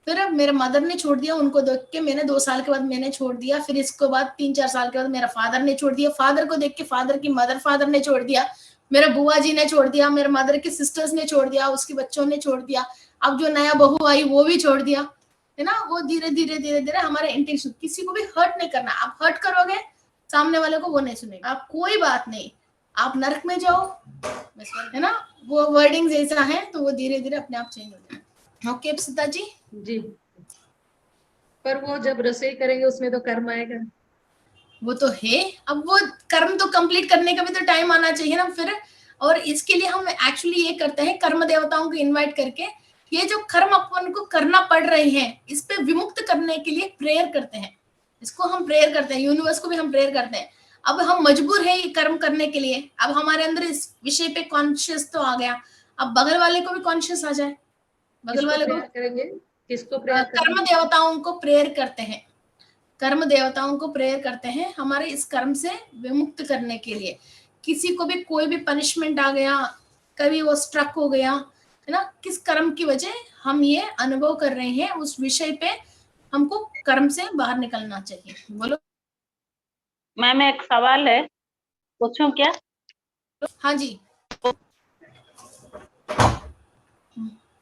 फिर अब मेरे मदर ने छोड़ दिया, उनको देख के मैंने 2 साल के बाद मैंने छोड़ दिया। फिर इसके बाद 3-4 साल के बाद मेरा फादर ने छोड़ दिया, फादर को देख के फादर की मदर फादर ने छोड़ दिया, मेरे बुआ जी ने छोड़ दिया, मेरे मदर के सिस्टर्स ने छोड़ दिया, उसके बच्चों ने छोड़ दिया, अब जो नया बहू आई वो भी छोड़ दिया, है ना। वो धीरे धीरे धीरे धीरे हमारा इंटेंशन, किसी को भी हर्ट नहीं करना। आप हर्ट करोगे सामने वाले को, वो नहीं सुनेगा। आप कोई बात नहीं, आप नरक में जाओ, है ना, वो वर्डिंग ऐसा है तो वो धीरे धीरे अपने आप चेंज हो जाएगा। ओके सीता जी। जी, पर वो जब रसोई करेंगे उसमें तो कर्म आएगा। वो तो है, अब वो कर्म तो कंप्लीट करने का भी तो टाइम आना चाहिए ना फिर। और इसके लिए हम एक्चुअली ये करते हैं, कर्म देवताओं को इनवाइट करके ये जो कर्म अपन को करना पड़ रहे हैं इस पे विमुक्त करने के लिए प्रेयर करते हैं। इसको हम प्रेयर करते हैं, यूनिवर्स को भी हम प्रेयर करते हैं। अब हम मजबूर है ये कर्म करने के लिए, अब हमारे अंदर इस विषय पे कॉन्शियस तो आ गया, अब बगल वाले को भी कॉन्शियस आ जाए। बगल वाले को करेंगे, किसको प्रेयर करेंगे? कर्म देवताओं को प्रेयर करते हैं, कर्म देवताओं को प्रेयर करते हैं हमारे इस कर्म से विमुक्त करने के लिए। किसी को भी कोई भी पनिशमेंट आ गया, कभी वो स्ट्रक हो गया, है ना, किस कर्म की वजह हम ये अनुभव कर रहे हैं, उस विषय पे हमको कर्म से बाहर निकलना चाहिए। बोलो मैम, एक सवाल है, पूछूं क्या? हाँ जी।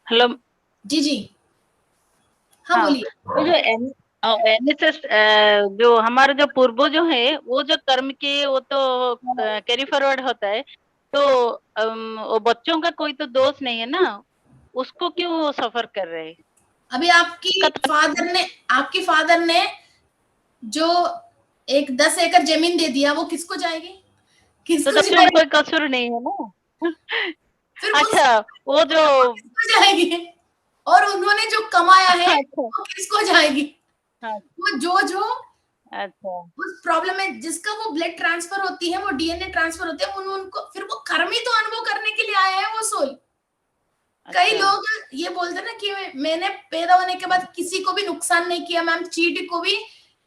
हेलो जी जी हाँ बोलिए। तो जो एनएसएस जो हमारे जो पूर्वज जो है वो जो कर्म के वो तो कैरी फॉरवर्ड होता है, तो वो बच्चों का कोई तो दोष नहीं है ना, उसको क्यों सफर कर रहे हैं? अभी आपके फादर ने जो एक 10 एकड़ जमीन दे दिया वो किसको जाएगी? किसको तो जाएगी? कोई कसूर नहीं है ना। फिर अच्छा, वो जो किसको जाएगी? और उन्होंने जो कमाया है अच्छा, वो किसको जाएगी? हाँ, वो जो अच्छा, उस प्रॉब्लम में जिसका वो ब्लड ट्रांसफर होती है, वो डीएनए ट्रांसफर होते हैं, उनको फिर वो कर्म ही तो अनुभव करने के लिए आए हैं वो सोल। कई अच्छा, लोग ये बोलते ना कि मैंने पैदा होने के बाद किसी को भी नुकसान नहीं किया मैम, चींटी को भी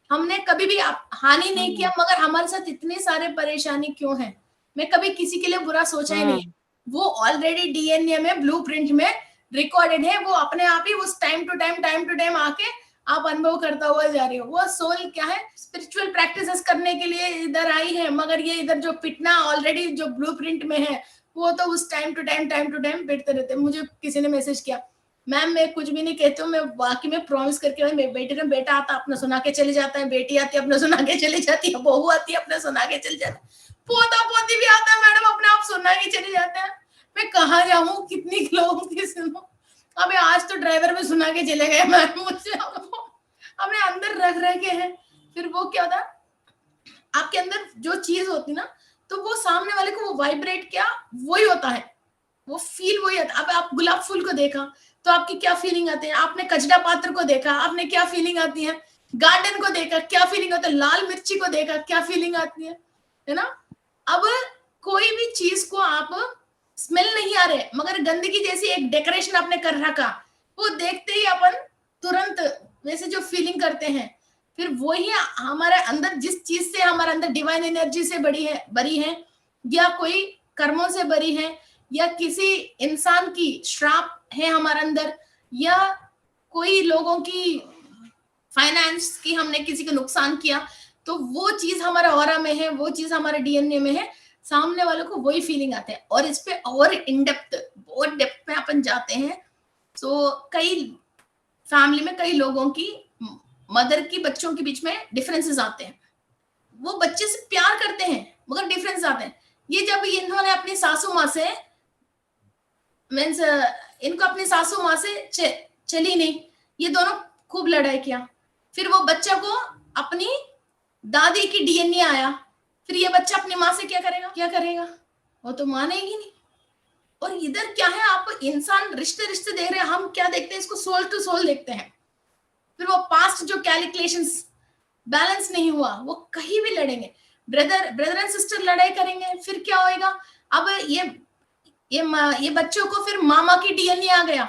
हमने कभी भी हानि नहीं किया, मगर हमारे साथ इतने सारे परेशानी क्यों है? मैं कभी किसी के लिए बुरा सोचा ही नहीं। वो ऑलरेडी डीएनए में ब्लूप्रिंट में रिकॉर्डेड है, वो अपने आप ही उस टाइम टू टाइम आके आप अनुभव करता हुआ जा रहे हो। वो सोल क्या है, स्पिरिचुअल प्रैक्टिसेस करने के लिए इधर आई है, मगर ये इधर जो पिटना ऑलरेडी जो ब्लूप्रिंट में है वो तो उस टाइम टू टाइम पिटते रहते। मुझे किसी ने मैसेज किया, मैम मैं कुछ भी नहीं कहती हूँ, मैं बाकी में प्रॉमिस करके मेरे बेटे ने, बेटा आता अपना सुना के चले जाता है, बेटी आती है अपना सुना के चली जाती है, बहू आती है अपना सुना के चली जाती है, पोता पोती भी आता है मैडम अपने आप सुना के चले जाते हैं। मैं कहाँ जाऊँ, कितनी लोगों की सुनूं? अबे आज तो ड्राइवर में सुना के चले गए मैम, मुझसे हमें अंदर रख रखे हैं। फिर वो क्या होता है, आपके अंदर जो चीज होती ना, तो वो सामने वाले को वो वाइब्रेट क्या वही होता है, वो फील वही आता है। अब आप गुलाब फूल को देखा तो आपकी क्या फीलिंग आती है, आपने कचड़ा पात्र को देखा आपने क्या फीलिंग आती है, गार्डन को देखा क्या फीलिंग होता है, लाल मिर्ची को देखा क्या फीलिंग आती है ना। अब कोई भी चीज को आप स्मेल नहीं आ रहे, मगर गंदगी जैसी एक डेकोरेशन आपने कर रखा, वो देखते ही अपन तुरंत वैसे जो फीलिंग करते हैं, फिर वही हमारे अंदर जिस चीज से हमारे अंदर डिवाइन एनर्जी से बरी है या कोई कर्मों से बरी है या किसी इंसान की श्राप है हमारे अंदर या कोई लोगों की फाइनेंस की हमने किसी को नुकसान किया, तो वो चीज हमारे ऑरा में है, वो चीज हमारे डीएनए में है, सामने वालों को वही फीलिंग आते हैं। और इस पे और इन डेप्थ, बहुत डेप्थ में अपन जाते हैं। तो कई फैमिली में कई लोगों की मदर की बच्चों के बीच में डिफरेंसेस आते हैं, वो बच्चे से प्यार करते हैं मगर डिफरेंस आते हैं। ये जब इन्होंने अपनी सासू माँ से मीन्स इनको अपनी सासू माँ से चली नहीं, ये दोनों खूब लड़ाई किया, फिर वो बच्चा को अपनी दादी की डीएनए आया, फिर ये बच्चा अपनी माँ से क्या करेगा, वो तो मानेगी नहीं। और इधर क्या है, आप इंसान रिश्ते देख रहे हैं, हम क्या देखते हैं, इसको सोल टू सोल देखते हैं। फिर वो पास्ट जो कैलकुलेशंस बैलेंस नहीं हुआ, वो कहीं भी लड़ेंगे, ब्रदर एंड सिस्टर लड़ाई करेंगे, फिर क्या होएगा, अब ये बच्चों को फिर मामा की डीएनए आ गया,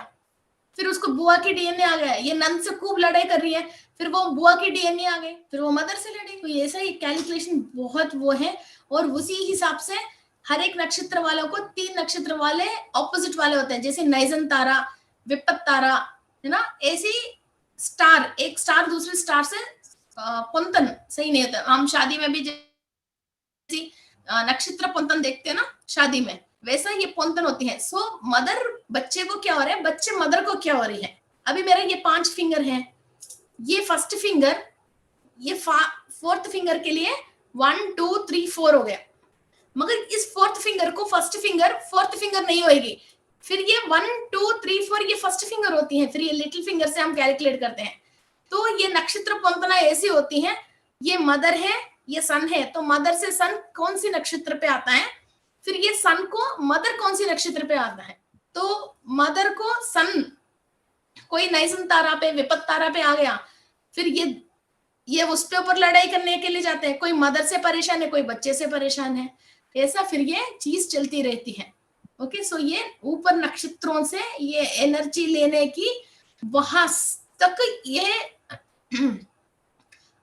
फिर उसको बुआ की डीएनए आ गया, ये नंद से खूब लड़ाई कर रही है, फिर वो बुआ की डीएनए आ गई, फिर वो मदर से लड़ेगी। तो ऐसा ही कैलकुलेशन बहुत वो है। और उसी हिसाब से हर एक नक्षत्र वालों को 3 नक्षत्र वाले ऑपोजिट वाले होते हैं, जैसे नाइजन तारा, विपत तारा, है ना, ऐसी स्टार, एक स्टार दूसरे स्टार से पंतन सही नहीं होता। हम शादी में भी जैसी नक्षत्र पंतन देखते हैं ना शादी में, वैसा ये पंतन होती है। सो मदर बच्चे को क्या हो रहा है, बच्चे मदर को क्या हो रही है। अभी मेरा ये 5 फिंगर है, ये फर्स्ट फिंगर, ये 4th फिंगर के लिए 1 2 3 4 हो गया, मगर इस 4th फिंगर को फर्स्ट फिंगर 4th फिंगर नहीं होएगी, फिर ये 1 2 3 4 ये फर्स्ट फिंगर होती है, फिर ये लिटिल फिंगर से हम कैलकुलेट करते हैं। तो ये नक्षत्र पंतना ऐसी होती है, ये मदर है, ये सन है, तो मदर से सन कौन सी नक्षत्र पे आता है, फिर ये सन को मदर कौन सी नक्षत्र पे आता है। तो मदर को सन कोई नाइजन तारा पे, विपत तारा पे आ गया, फिर ये उस पे ऊपर लड़ाई करने के लिए जाते हैं, कोई मदर से परेशान है, कोई बच्चे से परेशान है, ऐसा फिर ये चीज चलती रहती है। ओके, सो ये ऊपर नक्षत्रों से ये एनर्जी लेने की वहां तक ये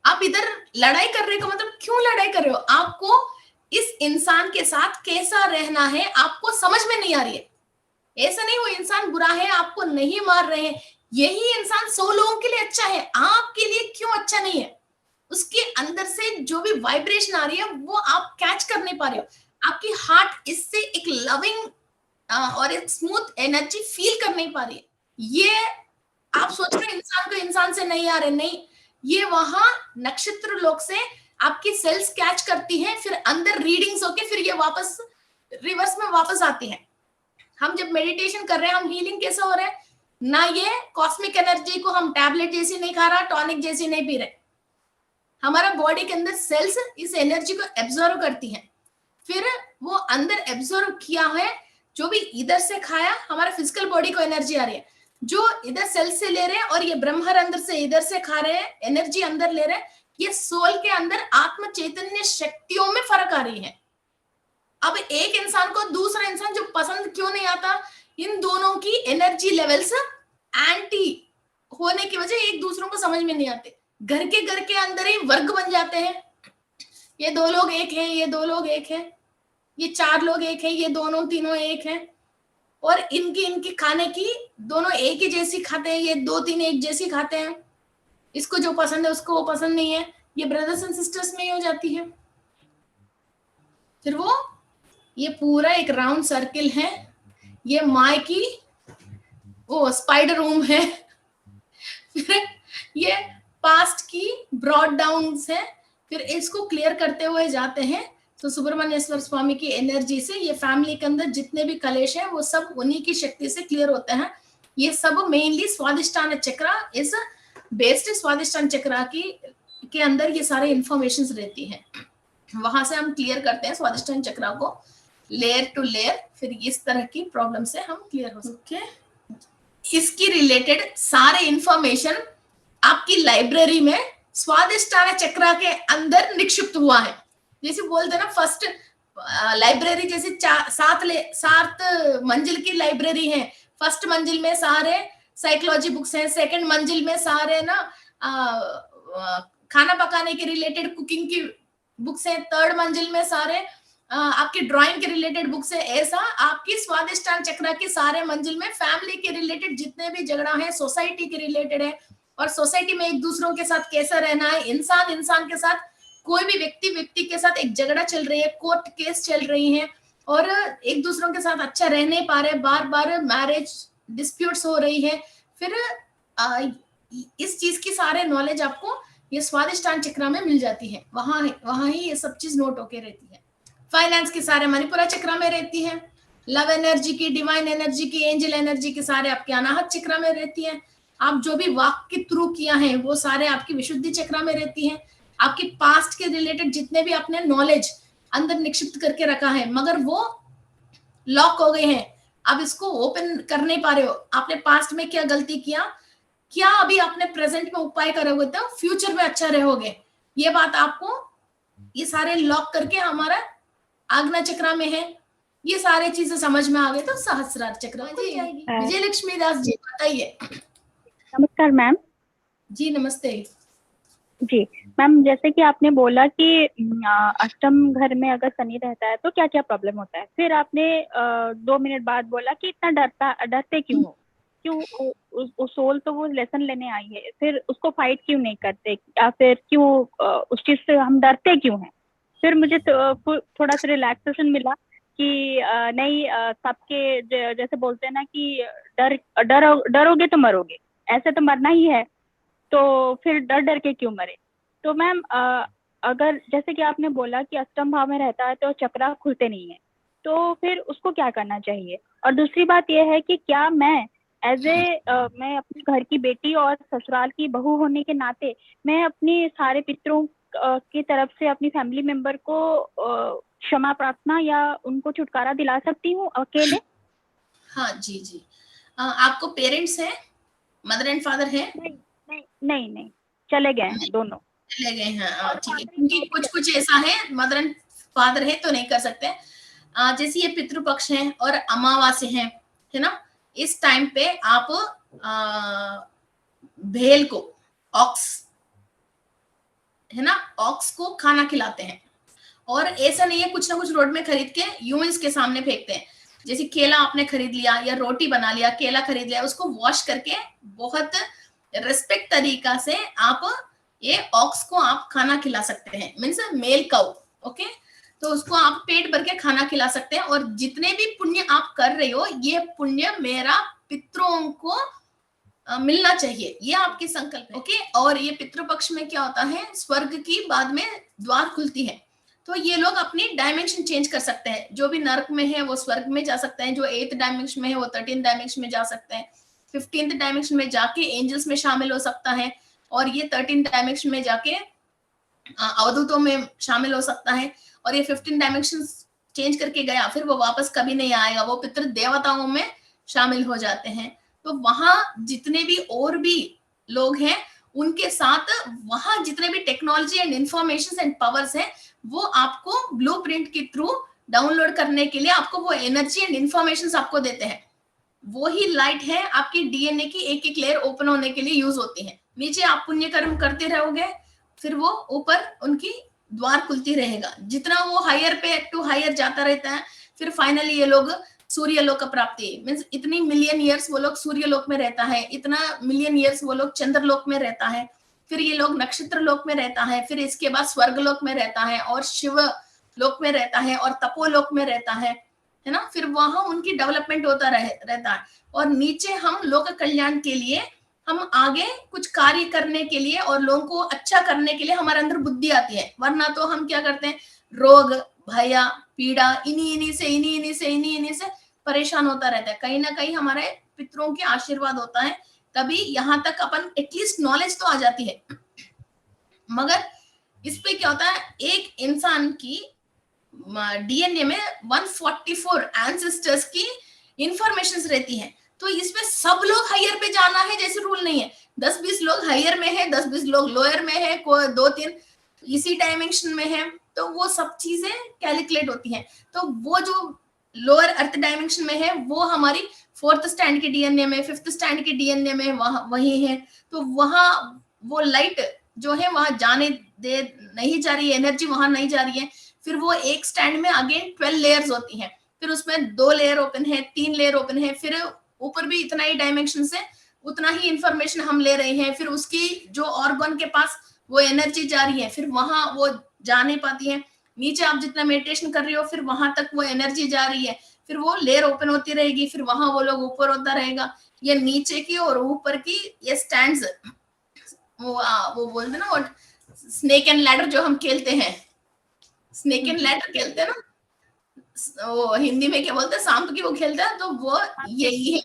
आप इधर लड़ाई कर रहे हो, मतलब क्यों लड़ाई कर रहे हो, आपको इस इंसान के साथ कैसा रहना है आपको समझ में नहीं आ रही है। ऐसा नहीं वो इंसान बुरा है, आपको नहीं मार रहे हैं, यही इंसान 100 लोगों के लिए अच्छा है, आपके लिए क्यों अच्छा नहीं है। उसके अंदर से जो भी वाइब्रेशन आ रही है वो आप कैच कर नहीं पा रहे हो, आपकी हार्ट इससे एक लविंग और एक स्मूथ एनर्जी फील कर नहीं पा रही है। ये आप सोच रहे इंसान को इंसान से नहीं आ रहे, नहीं, ये वहां नक्षत्र लोक से आपकी सेल्स कैच करती है, फिर अंदर रीडिंग्स होके फिर ये वापस रिवर्स में वापस आती है। हम जब मेडिटेशन कर रहे हैं, हम हीलिंग कैसे हो रहे हैं ना, ये कॉस्मिक एनर्जी को हम टैबलेट जैसी नहीं खा रहा, टॉनिक जैसी नहीं पी रहे, हमारा बॉडी के अंदर सेल्स इस एनर्जी को एब्जॉर्व करती हैं, फिर वो अंदर एब्जॉर्व किया है, जो भी इधर से खाया हमारा फिजिकल बॉडी को एनर्जी आ रही है, जो इधर सेल से ले रहे हैं और ये ब्रह्मांड अंदर से इधर से खा रहे हैं, एनर्जी अंदर ले रहे हैं, ये सोल के अंदर आत्म चैतन्य शक्तियों में फर्क आ रही है। अब एक इंसान को दूसरा इंसान जो पसंद क्यों नहीं आता, इन दोनों की एनर्जी लेवल्स एंटी होने की वजह एक दूसरों को समझ में नहीं आते, घर के अंदर ही वर्ग बन जाते हैं, ये 2 लोग एक है, ये 2 लोग एक है, ये 4 लोग एक है, ये दोनों तीनों एक है, और इनकी खाने की दोनों एक ही जैसी खाते हैं, ये 2-3 एक जैसी खाते हैं, इसको जो पसंद है उसको वो पसंद नहीं है, ये ब्रदर्स एंड सिस्टर्स में ही हो जाती है। फिर वो ये पूरा एक राउंड सर्किल है, ये माय की वो स्पाइडर रूम है, फिर ये पास्ट की ब्रॉड डाउन है, फिर इसको क्लियर करते हुए जाते हैं। तो सुब्रमण्येश्वर स्वामी की एनर्जी से ये फैमिली के अंदर जितने भी कलेश हैं वो सब उन्हीं की शक्ति से क्लियर होते हैं। ये सब मेनली स्वादिष्टान चक्र इज बेस्ड, स्वादिष्टान चक्र के अंदर ये सारे इंफॉर्मेशन रहती है, वहां से हम क्लियर करते हैं स्वादिष्टान चक्र को लेयर टू लेयर, फिर इस तरह की प्रॉब्लम से हम क्लियर हो सकते हैं। इसकी रिलेटेड सारे इंफॉर्मेशन आपकी लाइब्रेरी में स्वादिष्टान चक्र के अंदर निक्षिप्त हुआ है। जैसे बोलते हैं ना, फर्स्ट लाइब्रेरी जैसे 7 मंजिल की लाइब्रेरी है। फर्स्ट मंजिल में सारे साइकोलॉजी बुक्स हैं, सेकंड मंजिल में सारे ना खाना पकाने के रिलेटेड कुकिंग की बुक्स हैं, थर्ड मंजिल में सारे आपकी ड्राइंग के रिलेटेड बुक्स है। ऐसा आपकी स्वादिष्टान चक्र की सारे मंजिल में फैमिली के रिलेटेड जितने भी झगड़ा है, सोसाइटी के रिलेटेड है, और सोसाइटी में एक दूसरों के साथ कैसा रहना है, इंसान इंसान के साथ, कोई भी व्यक्ति के साथ एक झगड़ा चल रही है, कोर्ट केस चल रही है और एक दूसरों के साथ अच्छा रह नहीं पा रहे, बार बार मैरिज डिस्प्यूट्स हो रही है, फिर इस चीज की सारे नॉलेज आपको ये स्वादिष्टान चक्र में मिल जाती है। वहां ही ये सब चीज नोट होके रहती है। फाइनेंस की सारे मणिपुरा चक्र में रहती है। लव एनर्जी की, डिवाइन एनर्जी की, एंजल एनर्जी की सारे आपके अनाहत चक्र में रहती है। आप जो भी वाक के थ्रू किया है वो सारे आपकी विशुद्धि चक्र में रहती है। आपके पास्ट के रिलेटेड जितने भी आपने नॉलेज अंदर निक्षिप्त करके रखा है मगर वो लॉक हो गए हैं, अब इसको ओपन कर नहीं पा रहे हो। आपने पास्ट में क्या गलती किया, क्या अभी आपने प्रेजेंट में उपाय करोगे तो फ्यूचर में अच्छा रहोगे। ये बात आपको ये सारे लॉक करके हमारा आग्ना चक्र में है। ये सारे चीजें समझ में आ गए तो सहस्रार चक्र में जाएगी। विजय लक्ष्मी दास जी बताइए। नमस्कार मैम। जी नमस्ते जी मैम, जैसे कि आपने बोला कि अष्टम घर में अगर शनि रहता है तो क्या क्या प्रॉब्लम होता है, फिर आपने 2 मिनट बाद बोला कि इतना डरते क्यों हो, क्यों उस सोल तो वो लेसन लेने आई है, फिर उसको फाइट क्यों नहीं करते, या फिर क्यों उस चीज से हम डरते क्यों हैं। फिर मुझे थोड़ा सा रिलैक्सेशन मिला कि नहीं, सबके जैसे बोलते हैं ना कि डरोगे तो मरोगे, ऐसे तो मरना ही है, तो फिर डर के क्यों मरे। तो मैम अगर जैसे कि आपने बोला कि अष्टम भाव में रहता है तो चक्र खुलते नहीं है, तो फिर उसको क्या करना चाहिए। और दूसरी बात यह है कि क्या मैं मैं अपने घर की बेटी और ससुराल की बहू होने के नाते मैं अपनी सारे पितरों की तरफ से अपनी फैमिली मेंबर को क्षमा प्रार्थना या उनको छुटकारा दिला सकती हूँ अकेले। हाँ जी जी। आपको पेरेंट्स हैं, मदर एंड फादर हैं? नहीं, चले गए हैं दोनों। चले गए हैं, ठीक है। क्योंकि कुछ ऐसा है मदर एंड फादर है तो नहीं कर सकते। जैसे ये पितृपक्ष है और अमावास्य है ना, इस टाइम पे आप भेल को, ऑक्स है ना, ऑक्स को खाना खिलाते हैं। और ऐसा नहीं है कुछ ना कुछ रोड में खरीद के यूं इसके सामने फेंकते हैं। जैसे केला आपने खरीद लिया या रोटी बना लिया, केला खरीद लिया, उसको वॉश करके बहुत रिस्पेक्ट तरीका से आप ये ऑक्स को आप खाना खिला सकते हैं, मीन्स मेल काउ। ओके, तो उसको आप पेट भर के खाना खिला सकते हैं। और जितने भी पुण्य आप कर रहे हो ये पुण्य मेरा पितरों को मिलना चाहिए, ये आपकी संकल्प है। ओके, और ये पितृपक्ष में क्या होता है, स्वर्ग की बाद में द्वार खुलती है, तो ये लोग अपनी डायमेंशन चेंज कर सकते हैं। जो भी नरक में है वो स्वर्ग में जा सकते हैं, जो 8th डायमेंशन में है वो 13th डायमेंशन में जा सकते हैं, 15th डायमेंशन में जाके एंजल्स में शामिल हो सकता है, और ये 13th डायमेंशन में जाके अवधूतों में शामिल हो सकता है। और ये 15 डायमेंशन चेंज करके गया फिर वो वापस कभी नहीं आएगा, वो पितृ देवताओं में शामिल हो जाते हैं। तो वहां जितने भी और भी लोग हैं उनके साथ वहां जितने भी technology and information and powers हैं वो आपको ब्लूप्रिंट के थ्रू डाउनलोड करने के लिए आपको वो एनर्जी एंड इंफॉर्मेशन आपको देते हैं। वो ही लाइट है आपकी डीएनए की एक एक लेयर ओपन होने के लिए यूज होती है। नीचे आप पुण्य कर्म करते रहोगे फिर वो ऊपर उनकी द्वार खुलती रहेगा। जितना वो हायर पे टू हायर जाता रहता है फिर फाइनली ये लोग सूर्य लोक प्राप्ति, मीन्स इतनी मिलियन ईयर्स वो लोग सूर्य लोक में रहता है, इतना मिलियन ईयर्स वो लोग चंद्र लोक में रहता है, फिर ये लोग नक्षत्र लोक में रहता है, फिर इसके बाद स्वर्ग लोक में रहता है और शिव लोक में रहता है और तपोलोक में रहता है ना। फिर वहां उनकी डेवलपमेंट होता रहता है। और नीचे हम लोक कल्याण के लिए हम आगे कुछ कार्य करने के लिए और लोगों को अच्छा करने के लिए हमारे अंदर बुद्धि आती है। वरना तो हम क्या करते हैं, रोग भया पीड़ा इन्हीं से परेशान होता रहता है। कहीं ना कहीं हमारे पितरों के आशीर्वाद होता है तभी यहाँ तक अपन एटलीस्ट नॉलेज तो आ जाती है। मगर इस पे क्या होता है, एक इंसान की डीएनए में 144 एंसेस्टर्स की इंफॉर्मेशंस रहती है। तो इसमें सब लोग हायर पे जाना है जैसे रूल नहीं है। 10-20 लोग हायर में है, 10-20 लोग लोअर में है, कोई 2-3 इसी डायमेंशन में है, तो वो सब चीजें कैलकुलेट होती हैं। तो वो जो लोअर अर्थ डायमेंशन में है वो हमारी 4th स्टैंड के डीएनए में, 5th स्टैंड के डीएनए में वहां वही है। तो वहां वो लाइट जो है वहां जाने दे नहीं जा रही है, एनर्जी वहां नहीं जा रही है। फिर वो एक स्टैंड में अगेन 12 लेयर्स होती हैं, फिर उसमें 2 लेयर ओपन है, 3 लेयर ओपन है, फिर ऊपर भी इतना ही डायमेंशन से उतना ही इंफॉर्मेशन हम ले रहे हैं। फिर उसकी जो ऑर्गन के पास वो एनर्जी जा रही है, फिर वहां वो जा नहीं पाती है। नीचे आप जितना मेडिटेशन कर रही हो फिर वहां तक वो एनर्जी जा रही है, फिर वो लेयर ओपन होती रहेगी, फिर वहां वो लोग ऊपर होता रहेगा। ये नीचे की और ऊपर की ये स्टैंड्स, वो बोलते हैं ना वो स्नेक एंड लैडर जो हम खेलते हैं, स्नेक एंड लैडर खेलते हैं ना, वो हिंदी में क्या बोलते हैं, सांप की वो खेलते हैं, तो वो यही है।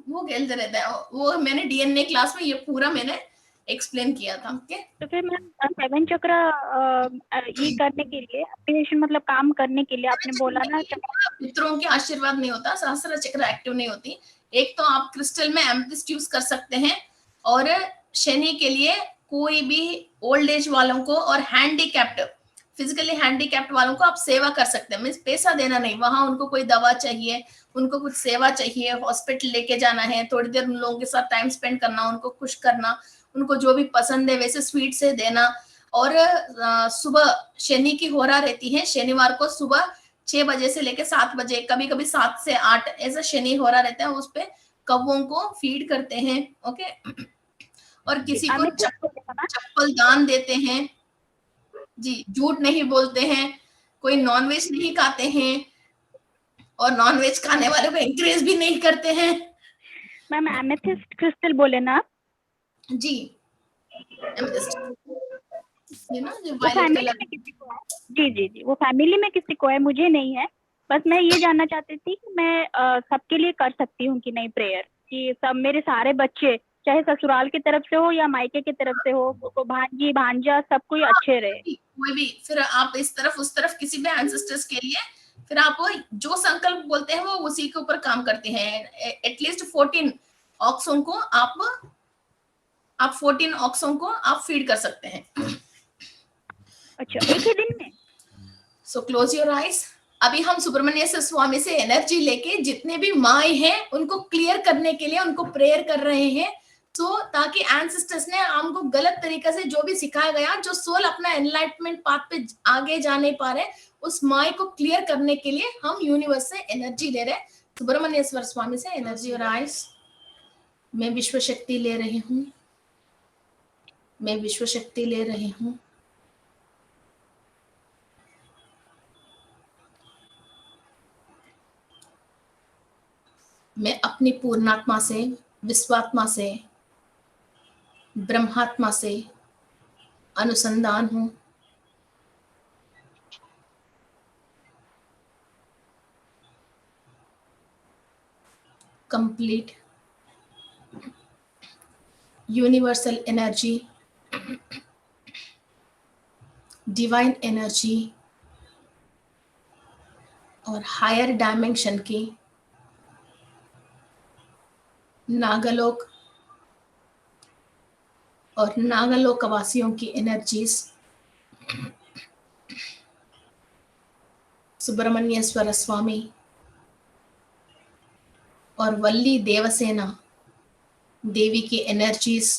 वो खेलते रहता है वो। मैंने डीएनए क्लास में ये पूरा मैंने एक्सप्लेन किया था। ओके, तो फिर मैम 7 चक्र ये करने के लिए, एक्टिवेशन मतलब काम करने के लिए आपने बोला ना, पितरों के आशीर्वाद नहीं होता, सहस्त्र चक्र एक्टिव नहीं होती। एक तो आप क्रिस्टल में एमेथिस्ट यूज कर सकते हैं, और शनि के लिए कोई भी ओल्ड एज वालों को और हैंडीकैप्ड, फिजिकली हैंडीकैप्ड वालों को आप सेवा कर सकते हैं। मीन्स पैसा देना नहीं, वहां उनको कोई दवा चाहिए, उनको कुछ सेवा चाहिए, हॉस्पिटल लेके जाना है, थोड़ी देर उन लोगों के साथ टाइम स्पेंड करना, उनको खुश करना, उनको जो भी पसंद है वैसे स्वीट से देना। और सुबह शनि की होरा रहती है, शनिवार को सुबह 6 बजे से लेके 7 बजे, कभी कभी 7 से 8 ऐसा शनि होरा रहता है, उस पे कौवों को फीड करते हैं। ओके, और किसी को चप्पल दान देते हैं जी, झूठ नहीं बोलते हैं, कोई नॉनवेज नहीं खाते हैं, और नॉनवेज खाने वाले को एंकरेज भी नहीं करते हैं। मैम एमेथिस्ट क्रिस्टल बोले ना आप? जी, एमेथिस्ट, ये ना जो वो वायलेट फैमिली कलर। में किसी को है? जी जी जी, वो फैमिली में किसी को है, मुझे नहीं है। बस मैं ये जानना चाहती थी कि मैं सबके लिए कर सकती हूँ कि नहीं प्रेयर, कि सब मेरे सारे बच्चे चाहे ससुराल की तरफ से हो या मायके की तरफ से हो, भांजी भांजा सब कोई अच्छे रहे। कोई भी, फिर आप इस तरफ उस तरफ किसी भी एंसेस्टर्स के लिए, फिर आप जो संकल्प बोलते हैं वो उसी के ऊपर काम करते हैं। एटलीस्ट 14 ऑक्सों को आप 14 ऑक्सों को आप फीड कर सकते हैं। अच्छा, एक ही दिन में? So close your eyes. अभी हम सुब्रमण्य स्वामी से एनर्जी लेके जितने भी माए हैं उनको क्लियर करने के लिए उनको प्रेयर कर रहे हैं। तो ताकि एंसेस्टर्स ने हमको गलत तरीके से जो भी सिखाया गया, जो सोल अपना एनलाइटमेंट पाथ पे आगे जा नहीं पा रहे, उस माए को क्लियर करने के लिए हम यूनिवर्स से एनर्जी ले रहे हैं। सुब्रमण्येश्वर स्वामी से एनर्जी और आइस। मैं विश्व शक्ति ले रही हूँ, मैं विश्व शक्ति ले रही हूँ। मैं अपनी पूर्णात्मा से, विश्वात्मा से, ब्रह्मात्मा से अनुसंधान हूं। Complete universal energy, divine energy और हायर डायमेंशन की नागलोक और नागलोक वासियों की एनर्जीज सुब्रमण्येश्वर स्वामी और वल्ली देवसेना देवी की एनर्जीज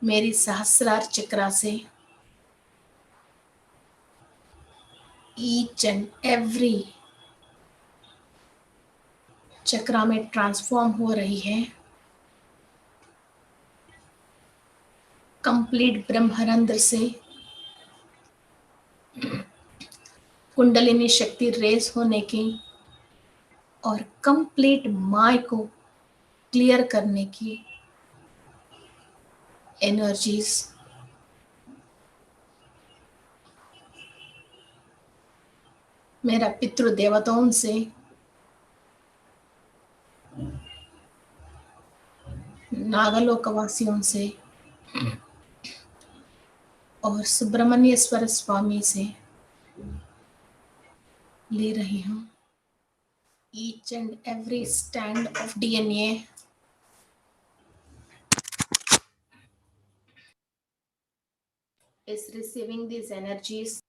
मेरी सहस्रार चक्रा से ईच एंड एवरी चक्रा में ट्रांसफॉर्म हो रही है। कंप्लीट ब्रह्मरंध्र से कुंडलिनी शक्ति रेस होने की और कंप्लीट माय को क्लियर करने की एनर्जीज मेरा पितृ देवताओं से, नागलोकवासियों से और सुब्रमण्येश्वर स्वामी से ले रही हूं। Each and every stand of DNA is receiving these energies.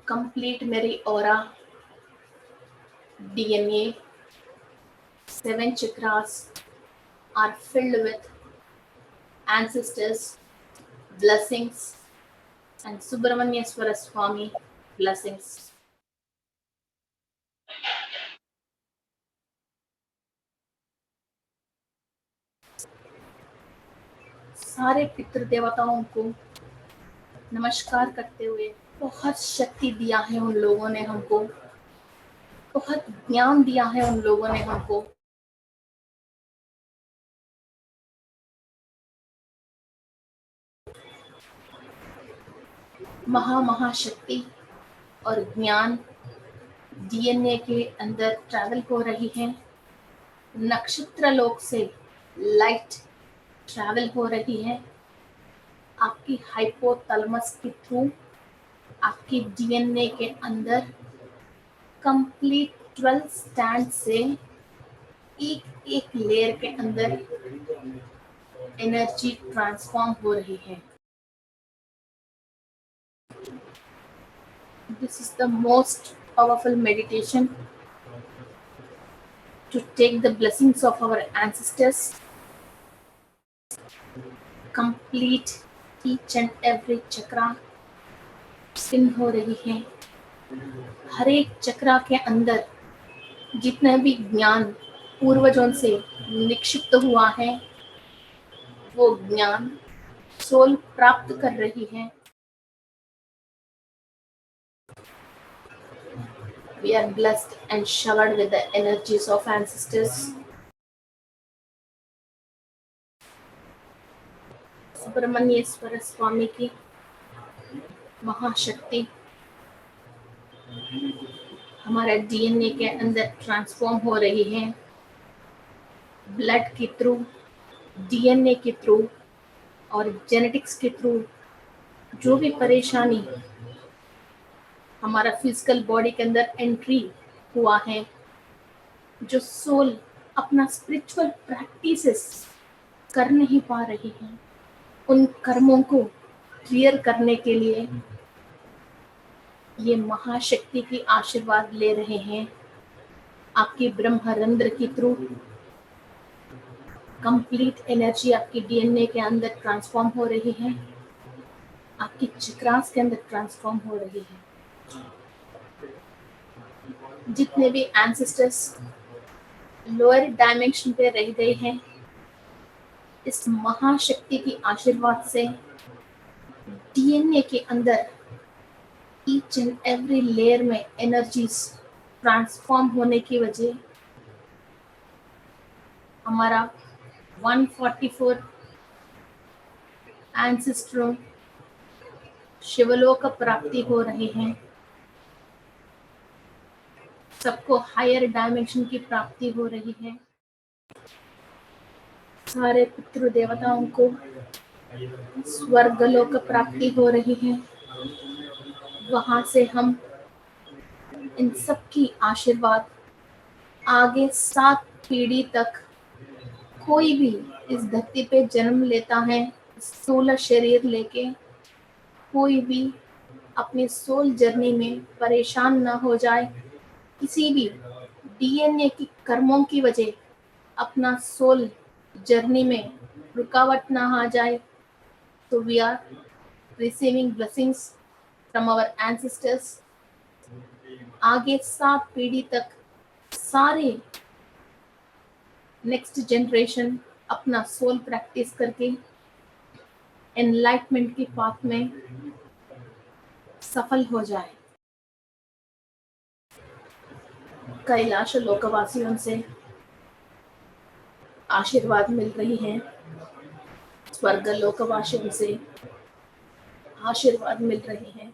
Complete मेरी aura, DNA, 7 chakras are filled with ancestors' blessings and Subramanyeswara Swami blessings. सारे पितृ देवताओं को नमस्कार करते हुए, बहुत शक्ति दिया है उन लोगों ने हमको, बहुत ज्ञान दिया है उन लोगों ने हमको। महाशक्ति और ज्ञान डीएनए के अंदर ट्रैवल हो रही है। नक्षत्र लोक से लाइट ट्रैवल हो रही है आपकी हाइपोथैलेमस के थ्रू, आपकी डीएनए के अंदर कंप्लीट 12 स्टैंड से एक एक लेयर के अंदर एनर्जी ट्रांसफॉर्म हो रही है। This is the most powerful meditation to take the blessings of our ancestors, complete each and every chakra spin हो रही है। हर एक चक्रा के अंदर जितना भी ज्ञान पूर्वजों से निक्षिप्त हुआ है, वो ज्ञान सोल प्राप्त कर रही है। We are blessed and showered with the energies of ancestors. Subramanyeshwar स्वामी की महाशक्ति हमारे डीएनए के अंदर ट्रांसफॉर्म हो रही है। ब्लड के थ्रू, डीएनए के थ्रू और जेनेटिक्स के थ्रू जो भी परेशानी हमारा फिजिकल बॉडी के अंदर एंट्री हुआ है, जो सोल अपना स्पिरिचुअल प्रैक्टिसेस कर नहीं पा रही है, उन कर्मों को क्लियर करने के लिए ये महाशक्ति की आशीर्वाद ले रहे हैं। आपकी ब्रह्मरंध्र के थ्रू कंप्लीट एनर्जी आपकी डीएनए के अंदर ट्रांसफॉर्म हो रही है, आपकी चक्रास के अंदर ट्रांसफॉर्म हो रही है। जितने भी एंसेस्टर्स लोअर डायमेंशन पे रह गए हैं, इस महाशक्ति की आशीर्वाद से डीएनए के अंदर ईच एंड एवरी लेयर में एनर्जीज ट्रांसफॉर्म होने की वजह हमारा 144 एंसेस्टरों शिवलोक प्राप्ति हो रही है। सबको हायर डायमेंशन की प्राप्ति हो रही है। सारे पितृ देवताओं को स्वर्गलोक प्राप्ति हो रही है। वहां से हम इन सब की आशीर्वाद आगे 7 पीढ़ी तक, कोई भी इस धरती पे जन्म लेता है 16 शरीर लेके, कोई भी अपनी सोल जर्नी में परेशान ना हो जाए, किसी भी डीएनए की कर्मों की वजह अपना सोल जर्नी में रुकावट ना आ जाए, तो we are receiving blessings from our ancestors. आगे 7 पीढ़ी तक सारे नेक्स्ट जनरेशन अपना सोल प्रैक्टिस करके एनलाइटमेंट की पाथ में सफल हो जाए। कैलाश लोकवासियों से आशीर्वाद मिल रही है, स्वर्ग लोकवासियों से आशीर्वाद मिल रही है।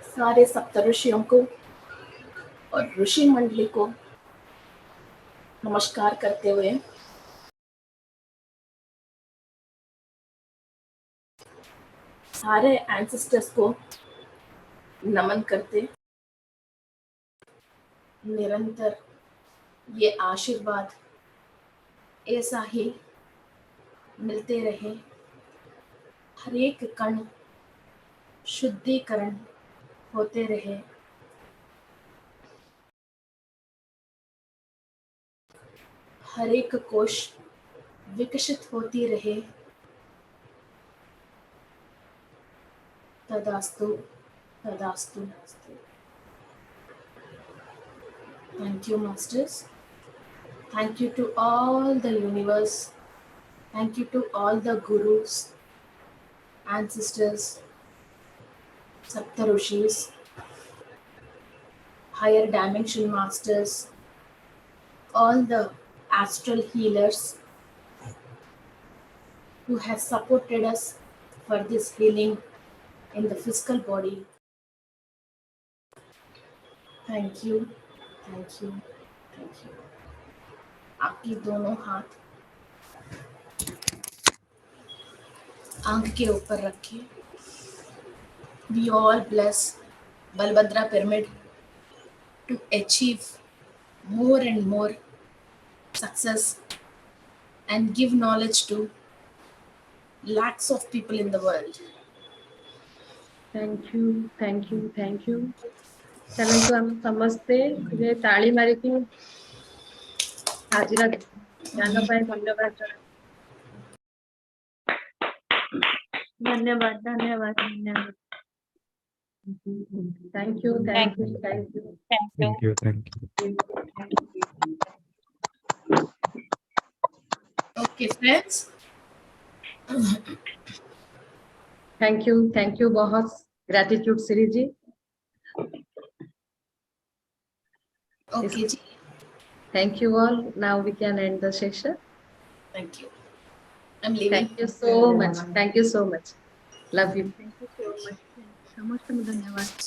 सारे सप्त ऋषियों को और ऋषि मंडली को नमस्कार करते हुए सारे एंसेस्टर्स को नमन करते निरंतर ये आशीर्वाद ऐसा ही मिलते रहे, हर एक कण शुद्धिकरण होते रहे, हर एक कोश विकसित होती रहे। तदास्तु, तदास्तु। Thank you, masters. Thank you to all the universe. Thank you to all the gurus, ancestors, Saptarushis, higher dimension masters, all the astral healers who have supported us for this healing in the physical body. Thank you, thank you, thank you. आपकी दोनों हाथ आंख के ऊपर रखिए। We all bless Balbhadra pyramid to achieve more and more success and give knowledge to lakhs of people in the world. Thank you, thank you, thank you. ଚାଲନ୍ତୁ ଆମେ ସମସ୍ତେ ଯେ ତାଳି ମାରିକି ଆଜିର ଜ୍ଞାନ ପାଇଁ ଧନ୍ୟବାଦ ଜଣାଉ। धन्यवाद, धन्यवाद, धन्यवाद। Thank you, thank you, thank you. Thank you. Thank you. Okay, friends. Thank you बहुत। Gratitude Shri ji. Okay, ji. Thank you all. Now we can end the session. Thank you. I'm leaving. Thank you so much. Thank you so much. Love you. Thank you so much, समस्त में धन्यवाद।